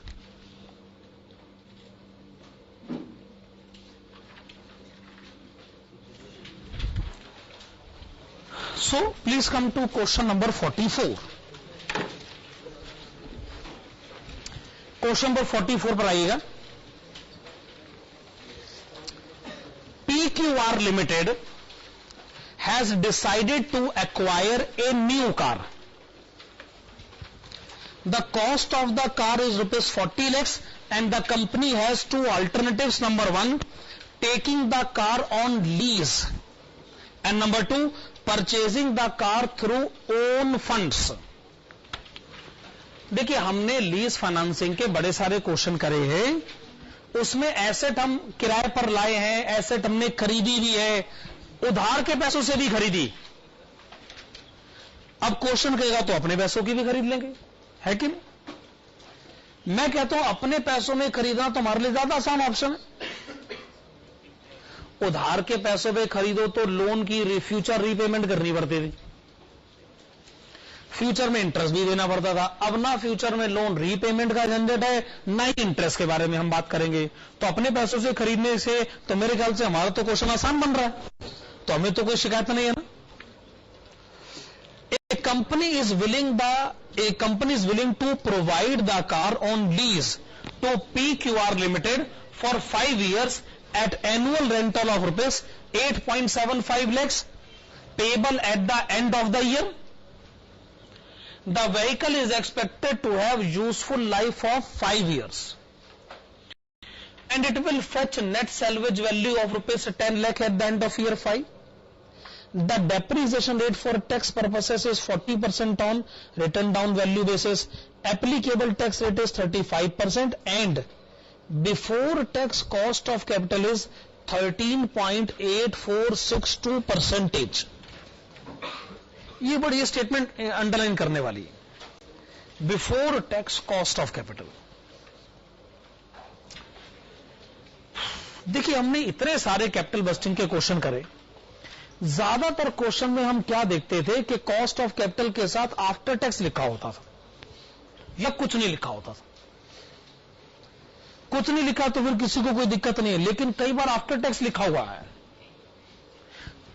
So please come to question number 44. Question number 44 पर आइएगा। PQR Limited has decided to acquire a new car. The cost of the car is rupees 40 lakhs and the company has two alternatives. Number 1, taking the car on lease, and number 2, purchasing the car through own funds. देखिए, हमने lease financing के बड़े सारे question करे हैं, उसमें asset हम किराए पर लाए हैं, एसेट हमने खरीदी भी है, उधार के पैसों से भी खरीदी। अब क्वेश्चन कहेगा तो अपने पैसों की भी खरीद लेंगे, है कि नहीं? मैं कहता हूं अपने पैसों में खरीदना तो हमारे लिए ज्यादा आसान ऑप्शन है। उधार के पैसों पे खरीदो तो लोन की फ्यूचर रीपेमेंट करनी पड़ती थी, फ्यूचर में इंटरेस्ट भी देना पड़ता था। अब ना फ्यूचर में लोन रीपेमेंट का झंझट है, ना ही इंटरेस्ट के बारे में हम बात करेंगे। तो अपने पैसों से खरीदने से तो मेरे ख्याल से हमारा तो क्वेश्चन आसान बन रहा है, तो हमें तो कोई शिकायत नहीं है ना। A company is willing to provide the car on lease to PQR Limited for 5 years at annual rental of rupees 8.75 lakhs payable at the end of the year. The vehicle is expected to have useful life of 5 years and it will fetch net salvage value of rupees 10 lakh at the end of year 5. The depreciation rate for tax purposes is 40% on written down value basis. Applicable tax rate is 35% and before tax cost of capital is 13.8462%. ये बड़ी statement underline करने वाली है, before tax cost of capital. देखिए, हमने इतने सारे capital budgeting के क्वेश्चन करे, ज्यादातर क्वेश्चन में हम क्या देखते थे कि कॉस्ट ऑफ कैपिटल के साथ आफ्टर टैक्स लिखा होता था या कुछ नहीं लिखा होता था। कुछ नहीं लिखा तो फिर किसी को कोई दिक्कत नहीं है, लेकिन कई बार आफ्टर टैक्स लिखा हुआ है।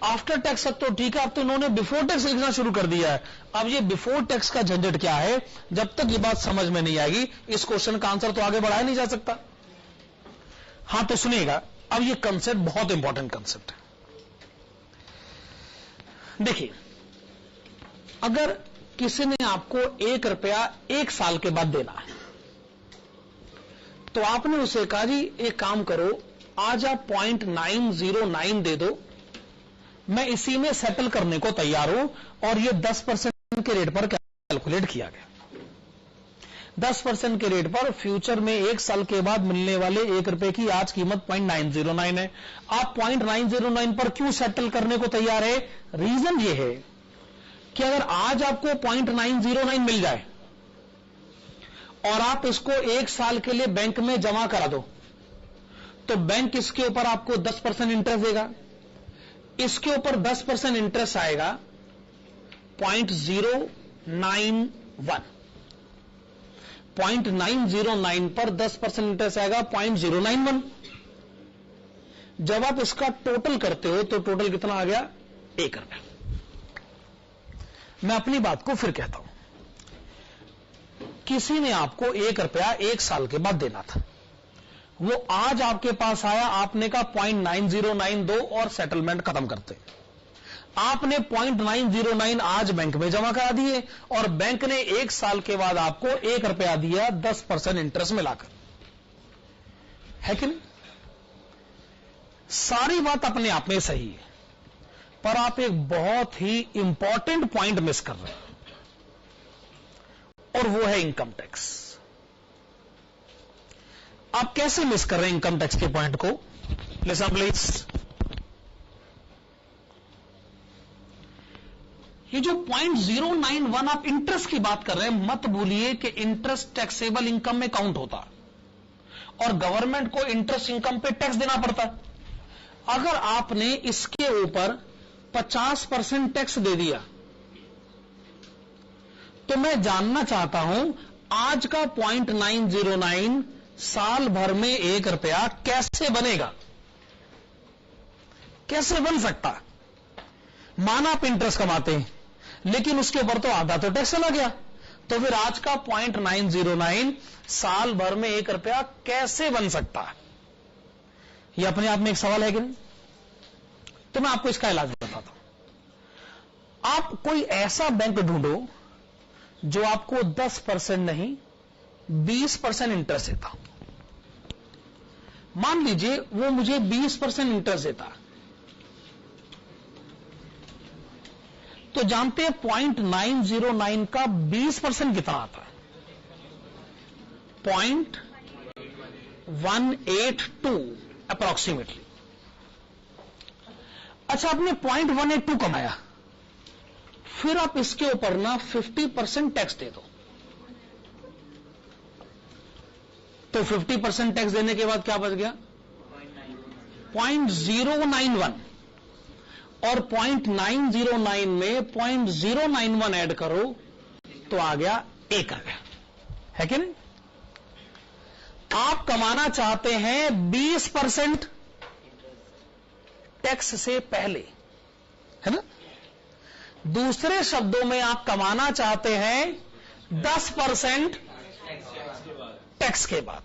आफ्टर टैक्स तो ठीक है, अब तो इन्होंने बिफोर टैक्स लिखना शुरू कर दिया है। अब ये बिफोर टैक्स का झंझट क्या है, जब तक ये बात समझ में नहीं आएगी इस क्वेश्चन का आंसर तो आगे बढ़ाया नहीं जा सकता। हां, तो सुनिएगा, अब ये कंसेप्ट बहुत इंपॉर्टेंट कंसेप्ट है। देखिए, अगर किसी ने आपको 1 रुपया 1 साल के बाद देना है तो आपने उसे कहा जी एक काम करो, आज आप 0.909 दे दो, मैं इसी में सेटल करने को तैयार हूं, और ये 10% के रेट पर कैलकुलेट किया गया। 10% के रेट पर फ्यूचर में 1 साल के बाद मिलने वाले 1 रुपए की आज कीमत 0.909 है। आप 0.909 पर क्यों सेटल करने को तैयार है? रीजन ये है कि अगर आज आपको 0.909 मिल जाए और आप इसको 1 साल के लिए बैंक में जमा करा दो, तो बैंक इसके ऊपर आपको 10% इंटरेस्ट देगा। इसके ऊपर 10% इंटरेस्ट आएगा 0.091। 0.909 पर 10% इंटरेस्ट आएगा 0.091। जब आप इसका टोटल करते हो तो टोटल कितना आ गया? 1 रुपया। मैं अपनी बात को फिर कहता हूं, किसी ने आपको 1 रुपया 1 साल के बाद देना था, वो आज आपके पास आया, आपने कहा 0.9092 दो और सेटलमेंट खत्म करते। आपने 0.909 आज बैंक में जमा करा दिए और बैंक ने 1 साल के बाद आपको 1 रुपया दिया 10% इंटरेस्ट मिलाकर, है कि नहीं? सारी बात अपने आप में सही है, पर आप एक बहुत ही इंपॉर्टेंट पॉइंट मिस कर रहे हैं और वो है इनकम टैक्स। आप कैसे मिस कर रहे हैं इनकम टैक्स के पॉइंट को? Listen please. ये जो 0.091 आप इंटरेस्ट की बात कर रहे हैं, मत भूलिए कि इंटरेस्ट टैक्सेबल इनकम में काउंट होता और गवर्नमेंट को इंटरेस्ट इनकम पे टैक्स देना पड़ता है। अगर आपने इसके ऊपर 50% टैक्स दे दिया, तो मैं जानना चाहता हूं आज का 0.909 साल भर में 1 रुपया कैसे बनेगा? कैसे बन सकता? माना आप इंटरेस्ट कमाते हैं, लेकिन उसके ऊपर तो आधा तो टैक्स चला गया, तो फिर आज का 0.909 साल भर में 1 रुपया कैसे बन सकता है? यह अपने आप में एक सवाल है कि नहीं? तो मैं आपको इसका इलाज बताता हूं। आप कोई ऐसा बैंक ढूंढो जो आपको 10% नहीं 20% इंटरेस्ट देता। मान लीजिए वो मुझे 20% इंटरेस्ट देता, तो जानते हैं 0.909 का 20% कितना आता है? 0.182 अप्रोक्सीमेटली। अच्छा, आपने 0.182 कमाया, फिर आप इसके ऊपर ना 50% टैक्स दे दो, तो 50% टैक्स देने के बाद क्या बच गया? 0.091 और 0.909 में 0.091 ऐड करो तो आ गया 1 रुपया, है कि नहीं? आप कमाना चाहते हैं 20% टैक्स से पहले, है ना? दूसरे शब्दों में आप कमाना चाहते हैं 10% टैक्स के बाद।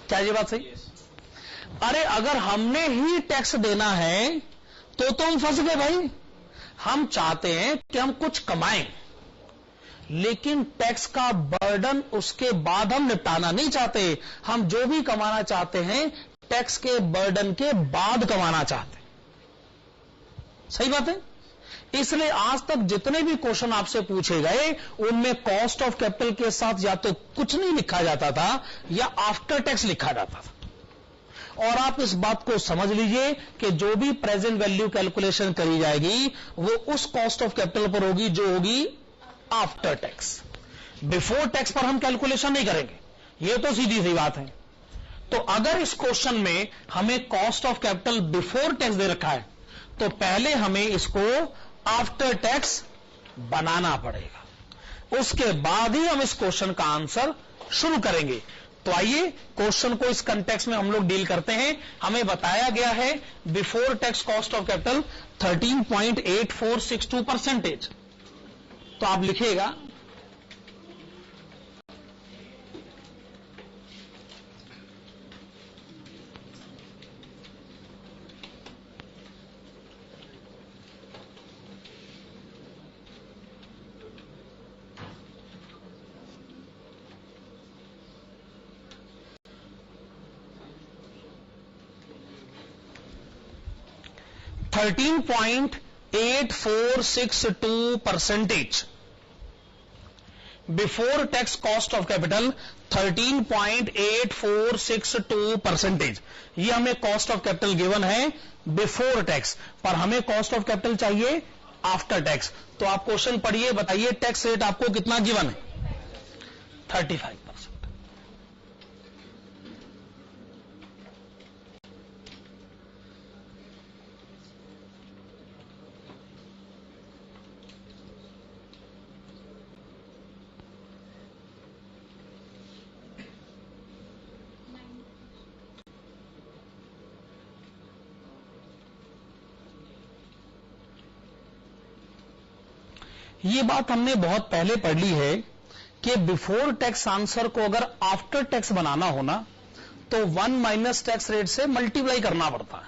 क्या ये बात सही? अरे अगर हमने ही टैक्स देना है तो हम फंस गए भाई। हम चाहते हैं कि हम कुछ कमाएं, लेकिन टैक्स का बर्डन उसके बाद हम निपटाना नहीं चाहते। हम जो भी कमाना चाहते हैं टैक्स के बर्डन के बाद कमाना चाहते हैं। सही बात है? इसलिए आज तक जितने भी क्वेश्चन आपसे पूछे गए उनमें कॉस्ट ऑफ कैपिटल के साथ या तो कुछ नहीं लिखा जाता था या आफ्टर टैक्स लिखा जाता था। और आप इस बात को समझ लीजिए कि जो भी प्रेजेंट वैल्यू कैलकुलेशन करी जाएगी वो उस कॉस्ट ऑफ कैपिटल पर होगी जो होगी आफ्टर टैक्स। बिफोर टैक्स पर हम कैलकुलेशन नहीं करेंगे, ये तो सीधी सी बात है। तो अगर इस क्वेश्चन में हमें cost of capital before tax दे रखा है तो पहले हमें इसको आफ्टर टैक्स बनाना पड़ेगा, उसके बाद ही हम इस क्वेश्चन का आंसर शुरू करेंगे। तो आइए क्वेश्चन को इस कंटेक्स्ट में हम लोग डील करते हैं। हमें बताया गया है before tax cost of capital 13.8462%। तो आप लिखिएगा %13.8462 before tax cost of capital 13.8462%। ये हमें कॉस्ट ऑफ कैपिटल गिवन है बिफोर टैक्स, पर हमें कॉस्ट ऑफ कैपिटल चाहिए आफ्टर टैक्स। तो आप क्वेश्चन पढ़िए, बताइए टैक्स रेट आपको कितना गिवन है? 35%। ये बात हमने बहुत पहले पढ़ ली है कि बिफोर टैक्स आंसर को अगर आफ्टर टैक्स बनाना हो ना तो 1 माइनस टैक्स रेट से मल्टीप्लाई करना पड़ता है,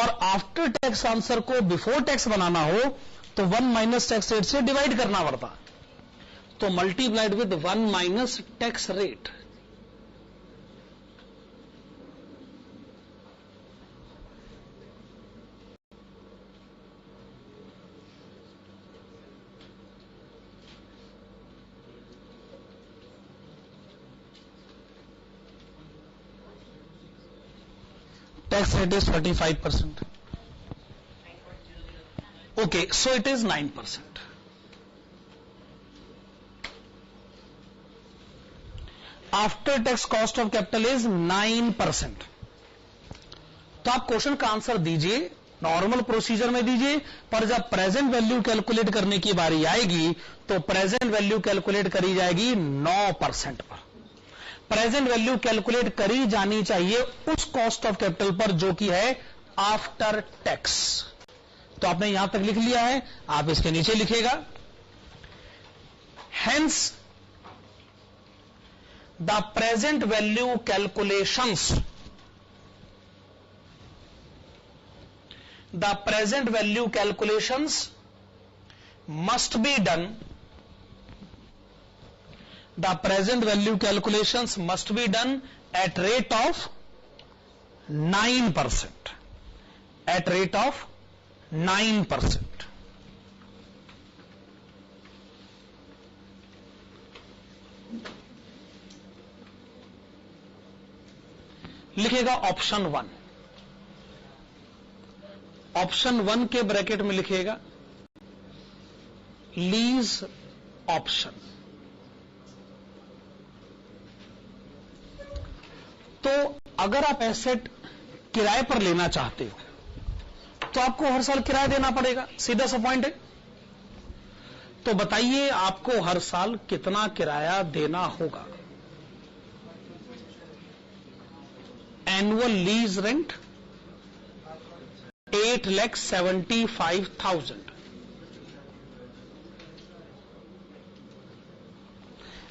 और आफ्टर टैक्स आंसर को बिफोर टैक्स बनाना हो तो 1 माइनस टैक्स रेट से डिवाइड करना पड़ता है। तो multiplied with 1 minus tax rate. Tax rate is 35%. Okay, so it is 9%. After tax cost of capital is 9%. तो आप क्वेश्चन का आंसर दीजिए, नॉर्मल प्रोसीजर में दीजिए, पर जब प्रेजेंट वैल्यू कैलकुलेट करने की बारी आएगी तो प्रेजेंट वैल्यू कैलकुलेट करी जाएगी 9% पर। प्रेजेंट वैल्यू कैलकुलेट करी जानी चाहिए उस कॉस्ट ऑफ कैपिटल पर जो कि है आफ्टर टैक्स। तो आपने यहां तक लिख लिया है, आप इसके नीचे लिखेगा hence the present value calculations, the present value calculations must be done, the present value calculations must be done at rate of 9%, at rate of 9%. लिखेगा ऑप्शन 1, ऑप्शन 1 के ब्रैकेट में लिखिएगा लीज ऑप्शन। तो अगर आप एसेट किराए पर लेना चाहते हो तो आपको हर साल किराया देना पड़ेगा, सीधा सा पॉइंट है। तो बताइए आपको हर साल कितना किराया देना होगा? Annual lease rent 8,75,000।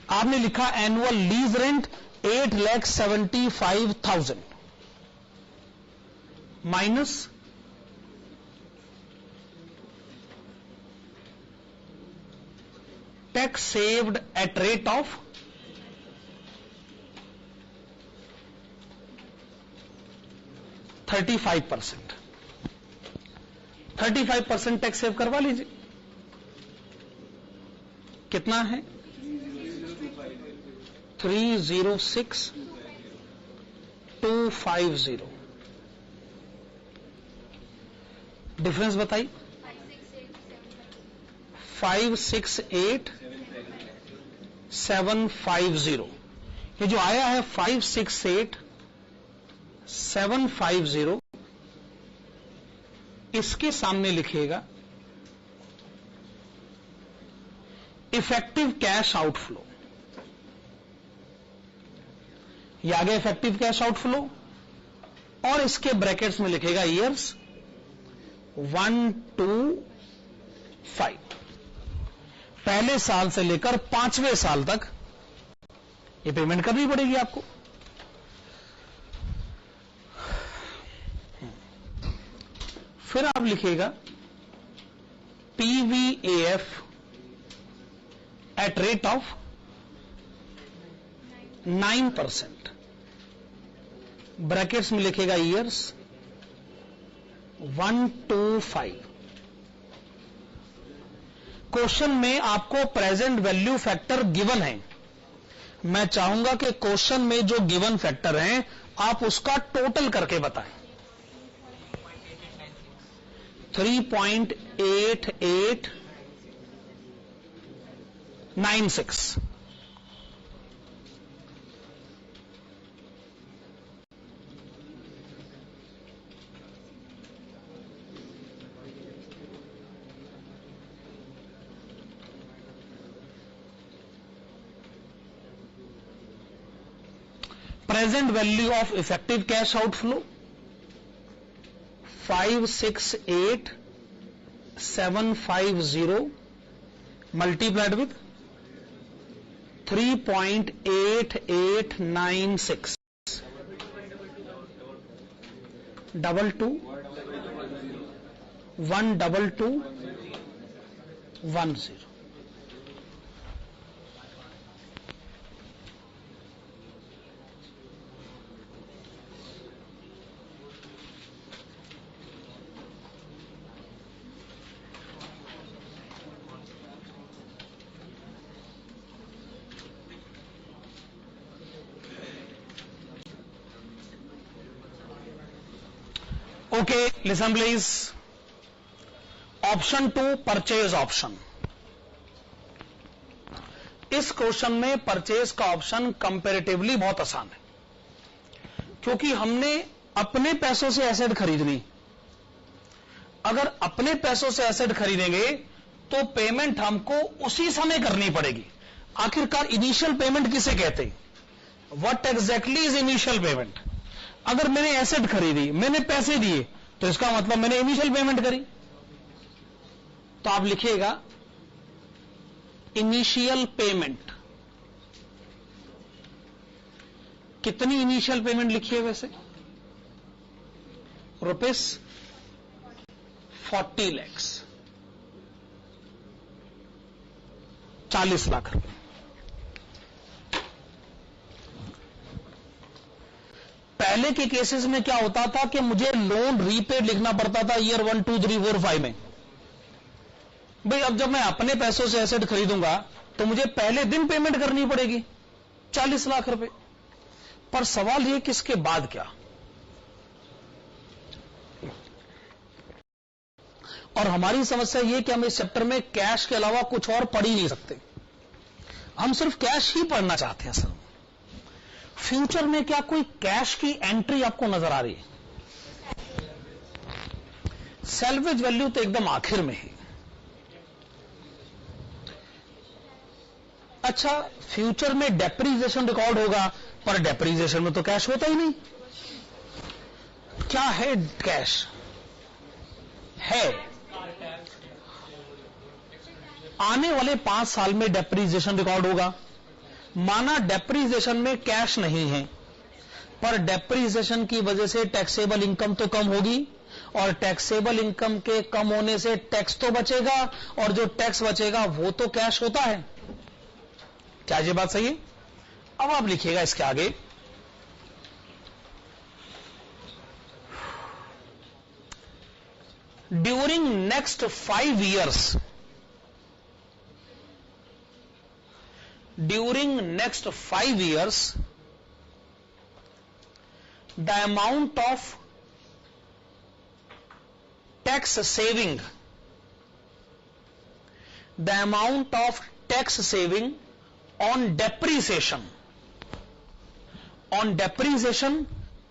आपने लिखा annual lease rent 8,75,000 minus tax saved at rate of 35%। 35% tax save करवा लीजिए। कितना है? 306,250। डिफरेंस बताइए। 568,750। ये जो आया है 568,750, इसके सामने लिखिएगा इफेक्टिव कैश आउटफ्लो। ये आ गया इफेक्टिव कैश आउटफ्लो, और इसके ब्रैकेट्स में लिखेगा ईयर्स 1 to 5। पहले साल से लेकर 5वें साल तक ये पेमेंट करनी पड़ेगी आपको। फिर आप लिखिएगा PVAF at rate of 9%, brackets में लिखेगा ईयर्स 1 to 5। क्वेश्चन में आपको प्रेजेंट वैल्यू फैक्टर गिवन है। मैं चाहूंगा कि क्वेश्चन में जो गिवन फैक्टर हैं आप उसका टोटल करके बताएं। 3.8896। Present value of effective cash outflow 568,750 multiplied with 3.8896 22,122,10। Okay, listen please. Option 2 purchase option. इस क्वेश्चन में परचेज का ऑप्शन कंपैरेटिवली बहुत आसान है, क्योंकि हमने अपने पैसों से एसेट खरीद ली। अगर अपने पैसों से एसेट खरीदेंगे तो पेमेंट हमको उसी समय करनी पड़ेगी। आखिरकार इनिशियल पेमेंट किसे कहते हैं? What exactly is initial payment? अगर मैंने एसेट खरीदी, मैंने पैसे दिए, तो इसका मतलब मैंने इनिशियल पेमेंट करी। तो आप लिखिएगा इनिशियल पेमेंट। कितनी इनिशियल पेमेंट लिखिए वैसे? ₹40 लाख, 40 लाख रुपए। पहले के केसेस में क्या होता था कि मुझे लोन रीपेड लिखना पड़ता था ईयर 1 2 3 4 5 में। भाई अब जब मैं अपने पैसों से एसेट खरीदूंगा तो मुझे पहले दिन पेमेंट करनी पड़ेगी 40 लाख रुपए। पर सवाल यह कि इसके बाद क्या? और हमारी समस्या यह कि हम इस चैप्टर में कैश के अलावा कुछ और पढ़ ही नहीं सकते। हम सिर्फ कैश ही पढ़ना चाहते हैं। असल फ्यूचर में क्या कोई कैश की एंट्री आपको नजर आ रही है? सैल्वेज वैल्यू तो एकदम आखिर में है। अच्छा, फ्यूचर में डेप्रीसिएशन रिकॉर्ड होगा, पर डेप्रीसिएशन में तो कैश होता ही नहीं। क्या है कैश? है आने वाले 5 साल में डेप्रीसिएशन रिकॉर्ड होगा। माना डेप्रीसिएशन में कैश नहीं है, पर डेप्रीसिएशन की वजह से टैक्सेबल इनकम तो कम होगी, और टैक्सेबल इनकम के कम होने से टैक्स तो बचेगा, और जो टैक्स बचेगा वो तो कैश होता है। क्या ये बात सही है? अब आप लिखिएगा इसके आगे during next 5 years, during next 5 years, the amount of tax saving, the amount of tax saving on depreciation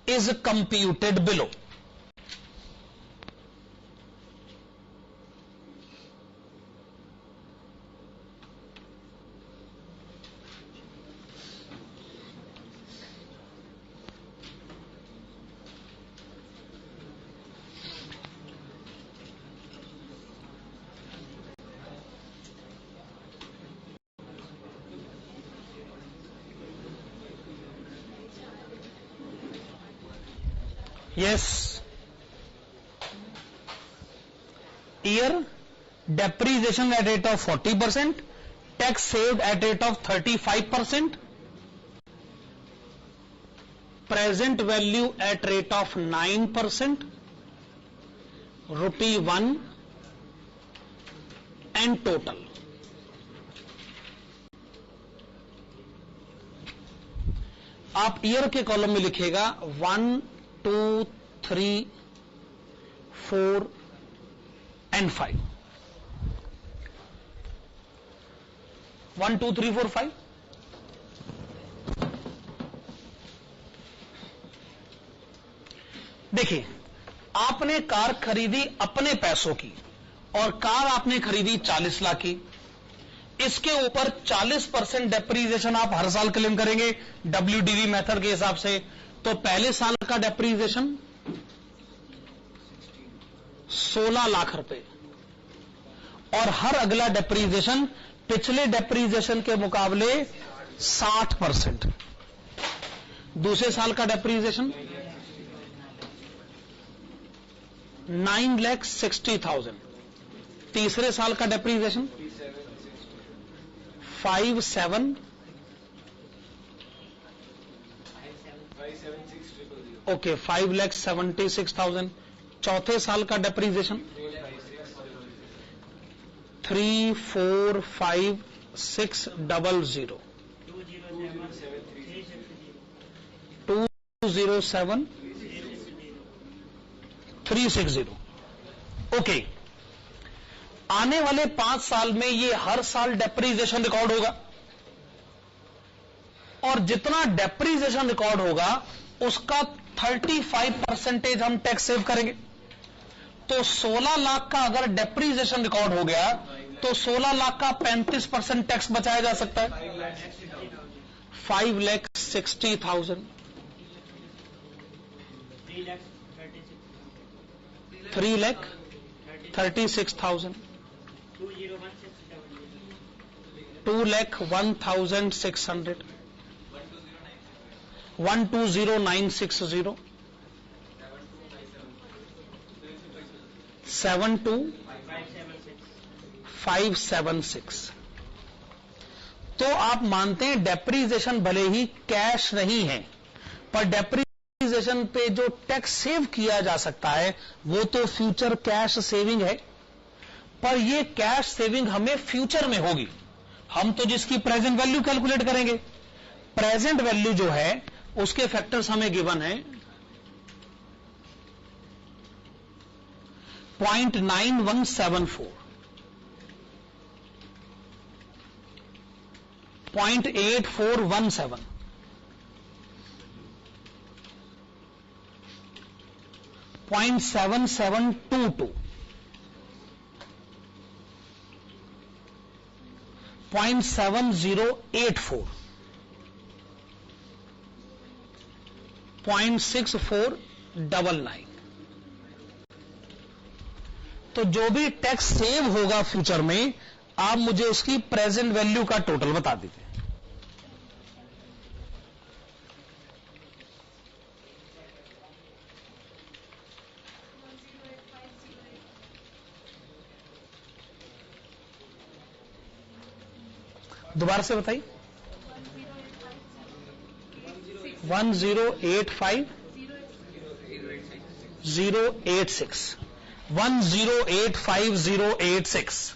is computed below. Yes. Year depreciation at rate of 40%, tax saved at rate of 35%, present value at rate of 9%, ₹1 and total. आप year के column में लिखिएगा 1 2 3 4 and 5। 1 2 3 4 5। देखिए, आपने car खरीदी अपने पैसों की और कार आपने खरीदी 40 लाख की। इसके ऊपर 40% डेप्रीसिएशन आप हर साल क्लेम करेंगे WDV मेथड के हिसाब से। तो पहले साल का डेप्रीसिएशन 16 लाख रुपए और हर अगला डेप्रीसिएशन पिछले डेप्रीसिएशन के मुकाबले 60%। दूसरे साल का डेप्रीसिएशन 9,60,000। तीसरे साल का डेप्रीसिएशन 5,7 ओके 5,76,000। चौथे साल का डेप्रीसिएशन 3,4,5,6,000 207,360। ओके, आने वाले 5 साल में ये हर साल डेप्रीसिएशन रिकॉर्ड होगा और जितना डेप्रीसिएशन रिकॉर्ड होगा उसका 35% हम टैक्स सेव करेंगे। तो 16 लाख का अगर डेप्रीसिएशन रिकॉर्ड हो गया तो 16 लाख का 35% टैक्स बचाया जा सकता है। 5,60,000 3,36,000 2,01,600 1,20,960 7,576। तो आप मानते हैं डेप्रीसिएशन भले ही कैश नहीं है, पर डेप्रीसिएशन पे जो टैक्स सेव किया जा सकता है वो तो फ्यूचर कैश सेविंग है। पर ये कैश सेविंग हमें फ्यूचर में होगी। हम तो जिसकी प्रेजेंट वैल्यू कैलकुलेट करेंगे, प्रेजेंट वैल्यू जो है उसके फैक्टर्स हमें गिवन है 0.9174, 0.8417, 0.7722, 0.7084, 0.6499। तो जो भी टैक्स सेव होगा फ्यूचर में, आप मुझे उसकी प्रेजेंट वैल्यू का टोटल बता दीजिए। दोबारा से बताइए। 1,085,086 1,085,086।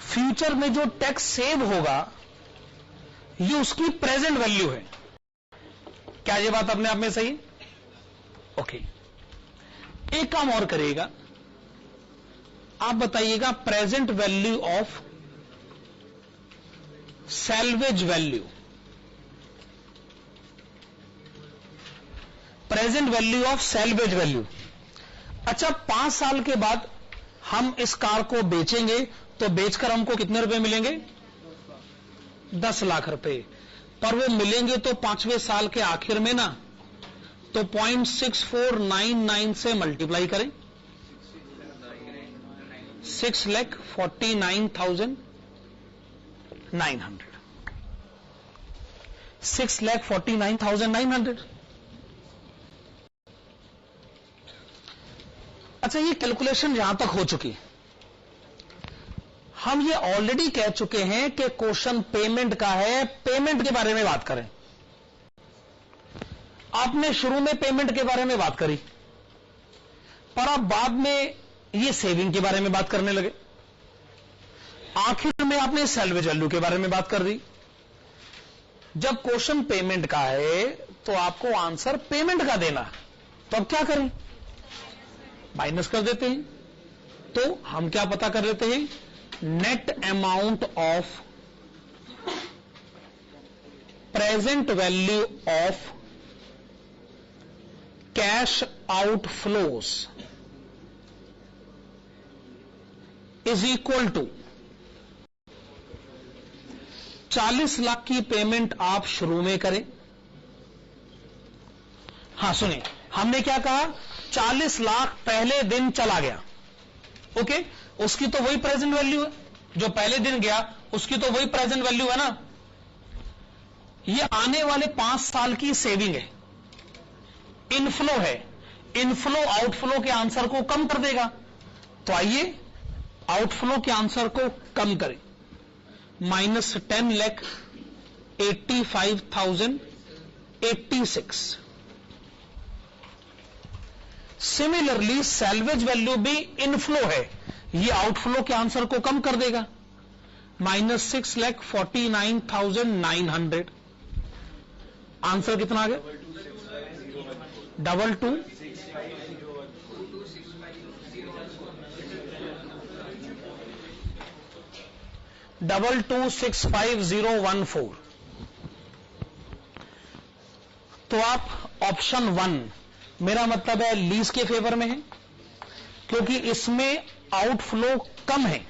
फ्यूचर में जो टैक्स सेव होगा ये उसकी प्रेजेंट वैल्यू है। क्या ये बात अपने आप में सही? ओके, एक काम और करिएगा, आप बताइएगा present value of salvage value. Present value of salvage value. अच्छा, 5 साल के बाद हम इस कार को बेचेंगे तो बेचकर हमको कितने रुपए मिलेंगे? 10 लाख रुपए। पर वो मिलेंगे तो 5वें साल के आखिर में ना, तो 0.6499 से मल्टीप्लाई करें। 6,49,900 6,49,900। अच्छा, ये कैलकुलेशन यहां तक हो चुकी है। हम ये ऑलरेडी कह चुके हैं कि क्वेश्चन पेमेंट का है, पेमेंट के बारे में बात करें। आपने शुरू में पेमेंट के बारे में बात करी, पर आप बाद में ये सेविंग के बारे में बात करने लगे। आखिर में आपने सैल्वेज वैल्यू के बारे में बात कर दी। जब क्वेश्चन पेमेंट का है तो आपको आंसर पेमेंट का देना, तो अब क्या करें, माइनस कर देते हैं। तो हम क्या पता कर लेते हैं, net amount of present value of cash outflows is equal to 40 lakh की पेमेंट आप शुरू में करें। हां सुनिए, हमने क्या कहा, 40 लाख पहले दिन चला गया, ओके, उसकी तो वही प्रेजेंट वैल्यू है, जो पहले दिन गया उसकी तो वही प्रेजेंट वैल्यू है ना। ये आने वाले 5 साल की सेविंग है, इनफ्लो है, इनफ्लो आउटफ्लो के आंसर को कम कर देगा। तो आइए आउटफ्लो के आंसर को कम करें, -10,85,086। सिमिलरली सैल्वेज वैल्यू भी इनफ्लो है, ये आउटफ्लो के आंसर को कम कर देगा, -6,49,900। आंसर कितना आ गया, 22 2265,014। तो आप ऑप्शन 1, मेरा मतलब है लीज के फेवर में है, क्योंकि इसमें आउटफ्लो कम है।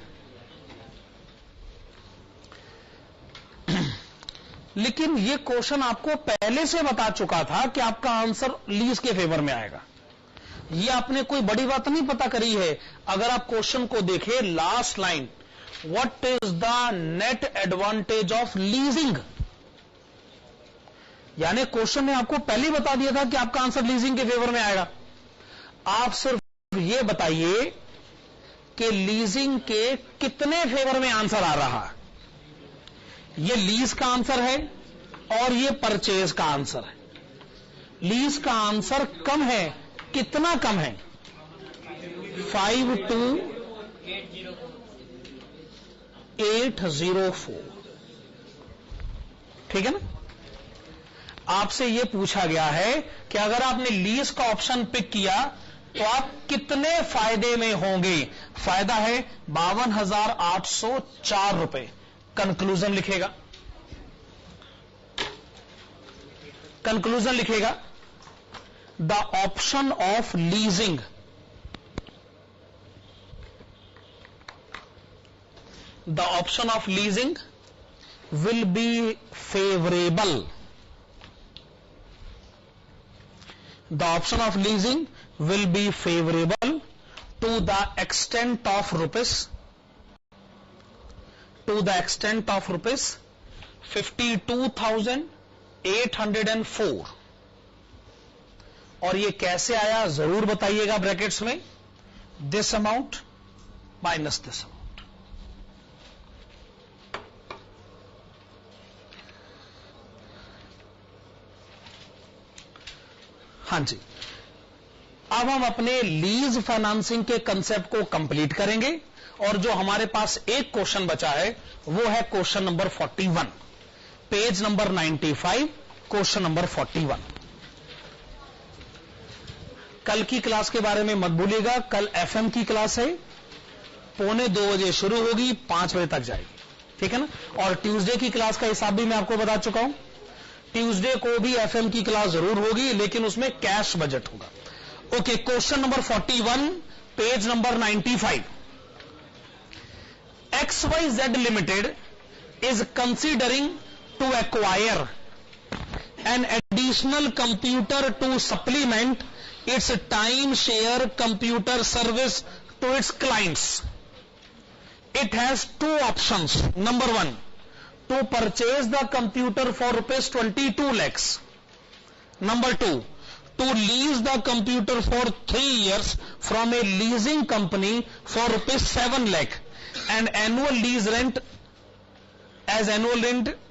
लेकिन ये क्वेश्चन आपको पहले से बता चुका था कि आपका आंसर लीज के फेवर में आएगा। ये आपने कोई बड़ी बात नहीं पता करी है। अगर आप क्वेश्चन को देखें, last line, what is the net advantage of leasing, यानी क्वेश्चन ने आपको पहले ही बता दिया था कि आपका आंसर लीजिंग के फेवर में आएगा। आप सिर्फ ये बताइए कि लीजिंग के कितने फेवर में आंसर आ रहा है। ये लीज का आंसर है और ये परचेज का आंसर है। लीज का आंसर कम है, कितना कम है, 52,804, ठीक है ना। आपसे यह पूछा गया है कि अगर आपने लीज का ऑप्शन पिक किया तो आप कितने फायदे में होंगे। फायदा है 52,804 रुपए। कंक्लूजन लिखेगा, कंक्लूजन लिखेगा, the option of leasing will be favorable. The option of leasing will be favorable to the extent of rupees 52,804। और ये कैसे आया जरूर बताइएगा ब्रैकेट्स में, this amount minus this amount. हां जी, अब हम अपने लीज फाइनेंसिंग के कंसेप्ट को कंप्लीट करेंगे और जो हमारे पास एक क्वेश्चन बचा है वो है question number 41, page number 95, question number 41। कल की क्लास के बारे में मत भूलिएगा, कल एफएम की क्लास है, 1:45 बजे शुरू होगी, 5 बजे तक जाएगी, ठीक है ना। और ट्यूसडे की क्लास का हिसाब भी मैं आपको बता चुका हूं। ट्यूसडे को भी एफएम की क्लास जरूर होगी, लेकिन उसमें कैश बजट होगा। Okay, question number 41, page number 95। XYZ Limited is considering to acquire an additional computer to supplement its time share computer service to its clients. It has two options. Number 1, to purchase the computer for rupees 22 lakhs. Number 2, to lease the computer for 3 years from a leasing company for rupees 7 lakh and annual lease rent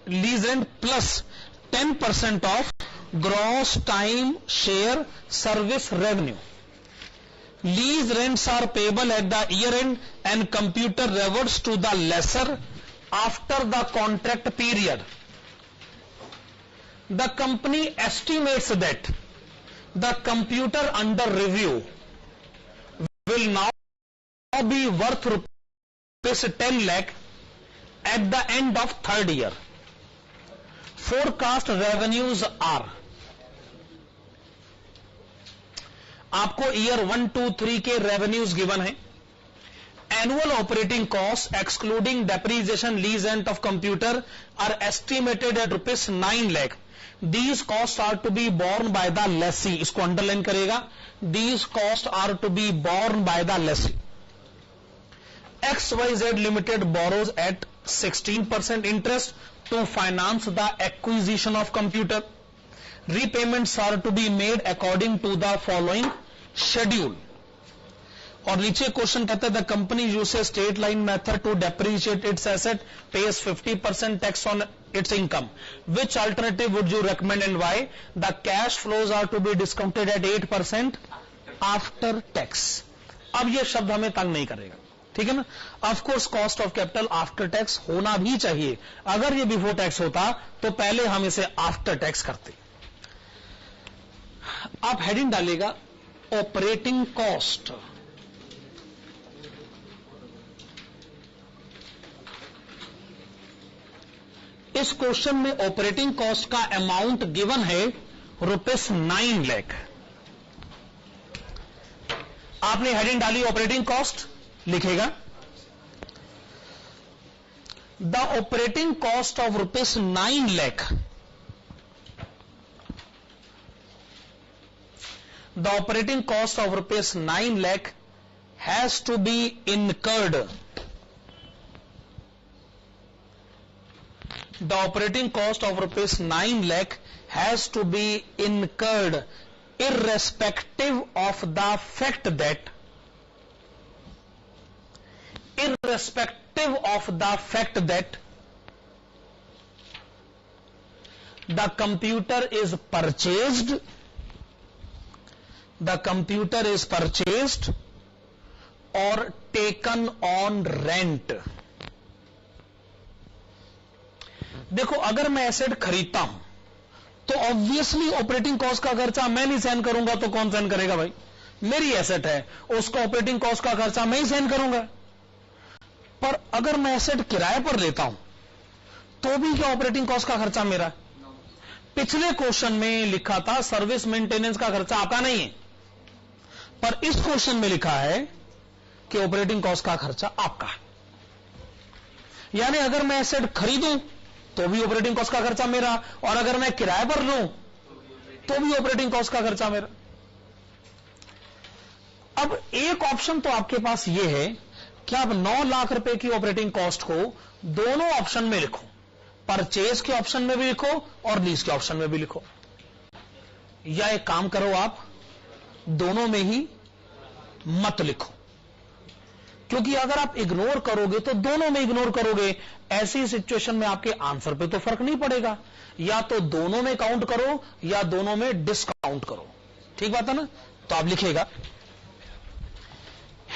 lease rent plus 10% of gross time share service revenue. Lease rents are payable at the year end and computer reverts to the lessor after the contract period. The company estimates that the computer under review will now be worth rupees 10 lakh at the end of third year. Forecast revenues are, आपको year 1, 2, 3 के revenues given है. Annual operating costs excluding depreciation, lease rent of computer are estimated at rupees 9 lakh. These costs are to be borne by the lessee. इसको underline करेगा. These costs are to be borne by the lessee. XYZ Limited borrows at 16% interest to finance the acquisition of computer. Repayments are to be made according to the following schedule. और नीचे question कहता है the company uses straight line method to depreciate its asset, pays 50% tax on its income. Which alternative would you recommend and why? The cash flows are to be discounted at 8% after tax. अब ये शब्द हमें तंग नहीं करेगा, ठीक है ना. Of course cost of capital after tax होना भी चाहिए. अगर ये बिफोर टैक्स होता तो पहले हम इसे आफ्टर टैक्स करते. आप हेडिंग डालेगा ऑपरेटिंग कॉस्ट. इस क्वेश्चन में ऑपरेटिंग कॉस्ट का अमाउंट गिवन है रुपीस 9 लाख. आपने हेडिंग डाली ऑपरेटिंग कॉस्ट, लिखेगा the operating cost of rupees 9 lakh. The operating cost of rupees 9 lakh has to be incurred. The operating cost of rupees 9 lakh has to be incurred irrespective of the fact that the computer is purchased. The computer is purchased or taken on rent. देखो, अगर मैं asset खरीदता हूं तो obviously operating cost का खर्चा मैं नहीं सहन करूंगा तो कौन सहन करेगा भाई? मेरी एसेट है, उसका ऑपरेटिंग कॉस्ट का खर्चा मैं ही सहन करूंगा. पर अगर मैं एसेट किराए पर लेता हूं तो भी क्या ऑपरेटिंग कॉस्ट का खर्चा मेरा? पिछले क्वेश्चन में लिखा था सर्विस मेंटेनेंस का खर्चा आपका नहीं है, पर इस क्वेश्चन में लिखा है कि ऑपरेटिंग कॉस्ट का खर्चा आपका है. यानी अगर मैं एसेट खरीदूं तो भी ऑपरेटिंग कॉस्ट का खर्चा मेरा, और अगर मैं किराए पर लूं तो भी ऑपरेटिंग कॉस्ट का खर्चा मेरा. अब एक ऑप्शन तो आपके पास यह है कि आप 9 लाख रुपए की ऑपरेटिंग कॉस्ट को दोनों ऑप्शन में लिखो. परचेज के ऑप्शन में भी लिखो और लीज के ऑप्शन में भी लिखो. या एक काम करो, आप दोनों में ही मत लिखो, क्योंकि अगर आप इग्नोर करोगे तो दोनों में इग्नोर करोगे. ऐसी सिचुएशन में आपके आंसर पे तो फर्क नहीं पड़ेगा. या तो दोनों में काउंट करो या दोनों में डिस्काउंट करो. ठीक बात है ना. तो आप लिखेगा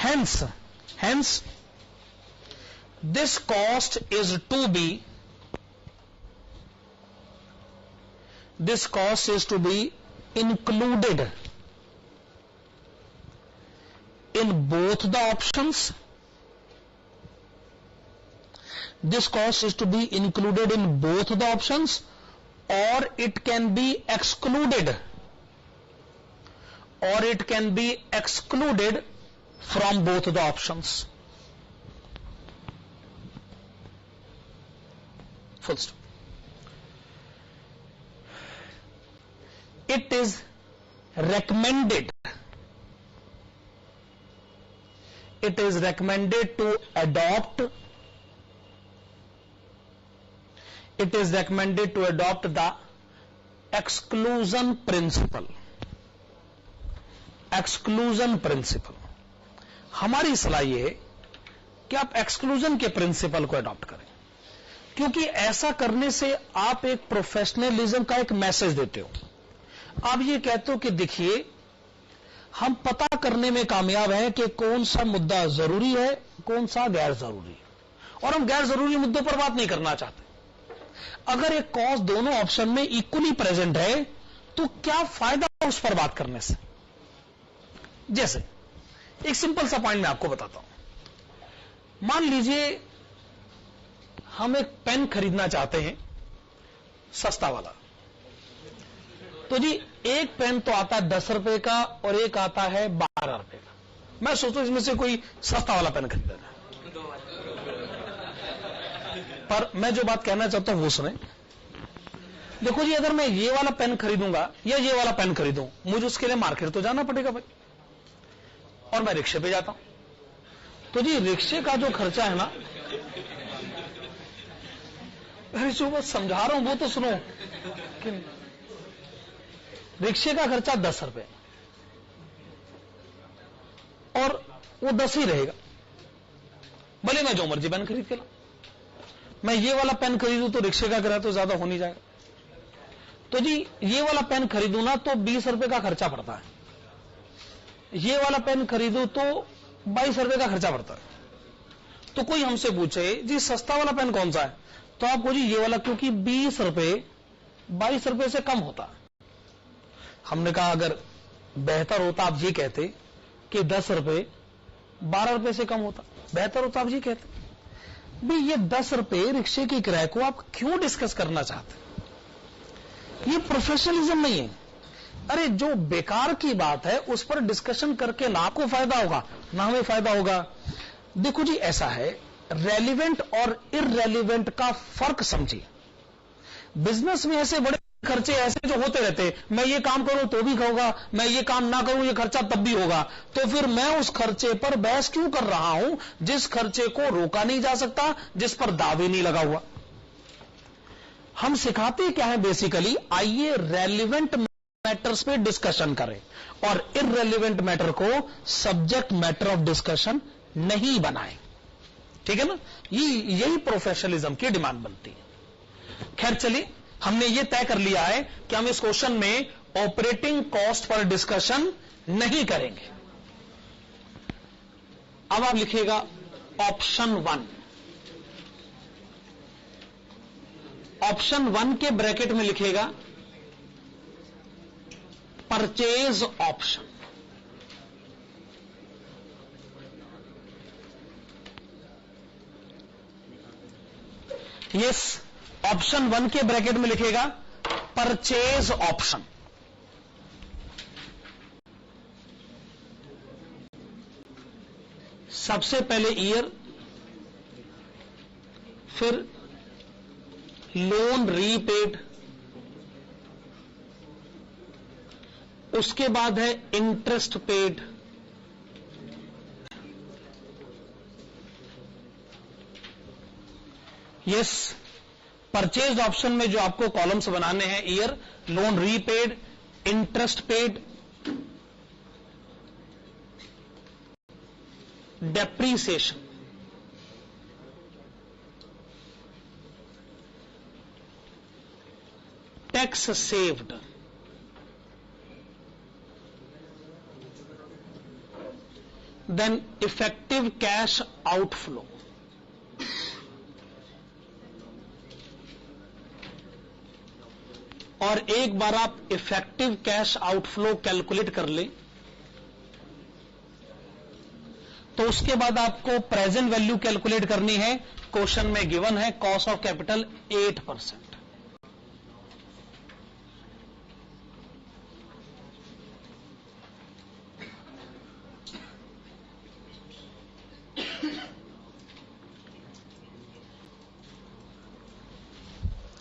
hence this cost is to be included in both the options. This cost is to be included in both the options, or it can be excluded, from both the options. Full stop. It is recommended to adopt the exclusion principle. हमारी सलाह यह है कि आप exclusion के principal को adopt करें, क्योंकि ऐसा करने से आप एक प्रोफेशनलिज्म का एक मैसेज देते हो. आप ये कहते हो कि देखिए, हम पता करने में कामयाब हैं कि कौन सा मुद्दा जरूरी है, कौन सा गैर जरूरी है, और हम गैर जरूरी मुद्दों पर बात नहीं करना चाहते. अगर एक कॉज दोनों ऑप्शन में इक्वली प्रेजेंट है तो क्या फायदा उस पर बात करने से। जैसे एक सिंपल सा पॉइंट मैं आपको बताता हूं। मान लीजिए हम एक पेन खरीदना चाहते हैं सस्ता वाला, तो जी एक पेन तो आता है 10 रुपए का और एक आता है 12 रुपए का। मैं सोचता हूं इसमें से कोई सस्ता वाला पेन खरीदना है, पर मैं जो बात कहना चाहता हूं वो सुने। देखो जी, अगर मैं ये वाला पेन खरीदूंगा या ये वाला पेन खरीदूं, मुझे उसके लिए मार्केट तो जाना पड़ेगा भाई, और मैं रिक्शे पे जाता हूं। तो जी रिक्शे का जो खर्चा है ना, अरे जो मैं समझा रहा हूं वो तो सुनो कि रिक्शे का खर्चा 10 रुपए और वो 10 ही रहेगा, भले मैं जो मर्जी पेन खरीद के ला। मैं ये वाला पेन खरीदूं तो रिक्शे का किराया तो ज्यादा हो नहीं जाएगा। तो जी ये वाला पेन खरीदूं ना तो 20 रुपए का खर्चा पड़ता है, ये वाला पेन खरीदूं तो 22 रुपए का खर्चा पड़ता है। तो कोई हमसे पूछे जी सस्ता वाला पेन कौन सा है, तो आपको जी ये वाला, क्योंकि 20 रुपए 22 रुपए से कम होता। हमने कहा अगर बेहतर होता आप ये कहते कि 10 रुपए 12 रुपए से कम होता, बेहतर होता आप ये कहते। भाई ये 10 रुपए रिक्शे के किराए को आप क्यों डिस्कस करना चाहते? ये प्रोफेशनलिज्म नहीं है। अरे जो बेकार की बात है उस पर डिस्कशन करके ना आपको फायदा होगा ना हमें फायदा होगा। देखो जी ऐसा है, रेलिवेंट और इररेलिवेंट का फर्क समझिए। बिजनेस में ऐसे बड़े खर्चे ऐसे जो होते रहते, मैं ये काम करूं तो भी होगा, मैं ये काम ना करूं ये खर्चा तब भी होगा, तो फिर मैं उस खर्चे पर बहस क्यों कर रहा हूं जिस खर्चे को रोका नहीं जा सकता, जिस पर दावे नहीं लगा हुआ। हम सिखाते क्या है बेसिकली, आइए रेलिवेंट मैटर्स पे डिस्कशन करें और इररेलिवेंट मैटर को सब्जेक्ट मैटर ऑफ डिस्कशन नहीं बनाएं। ठीक है ना, यही प्रोफेशनलिज्म की डिमांड बनती है। खैर चलिए, हमने ये तय कर लिया है कि हम इस क्वेश्चन में ऑपरेटिंग कॉस्ट पर डिस्कशन नहीं करेंगे। अब आप लिखिएगा ऑप्शन 1। ऑप्शन 1 के ब्रैकेट में लिखिएगा परचेज ऑप्शन। यस, ऑप्शन 1 के ब्रैकेट में लिखेगा परचेज ऑप्शन। सबसे पहले ईयर, फिर लोन रीपेड, उसके बाद है interest paid, yes. Purchase option में जो आपको कॉलम्स बनाने हैं, year, loan repaid, interest paid, depreciation, tax saved, then effective cash outflow, और एक बार आप इफेक्टिव कैश आउटफ्लो कैलकुलेट कर लें तो उसके बाद आपको प्रेजेंट वैल्यू कैलकुलेट करनी है। क्वेश्चन में गिवन है कॉस्ट ऑफ कैपिटल 8%।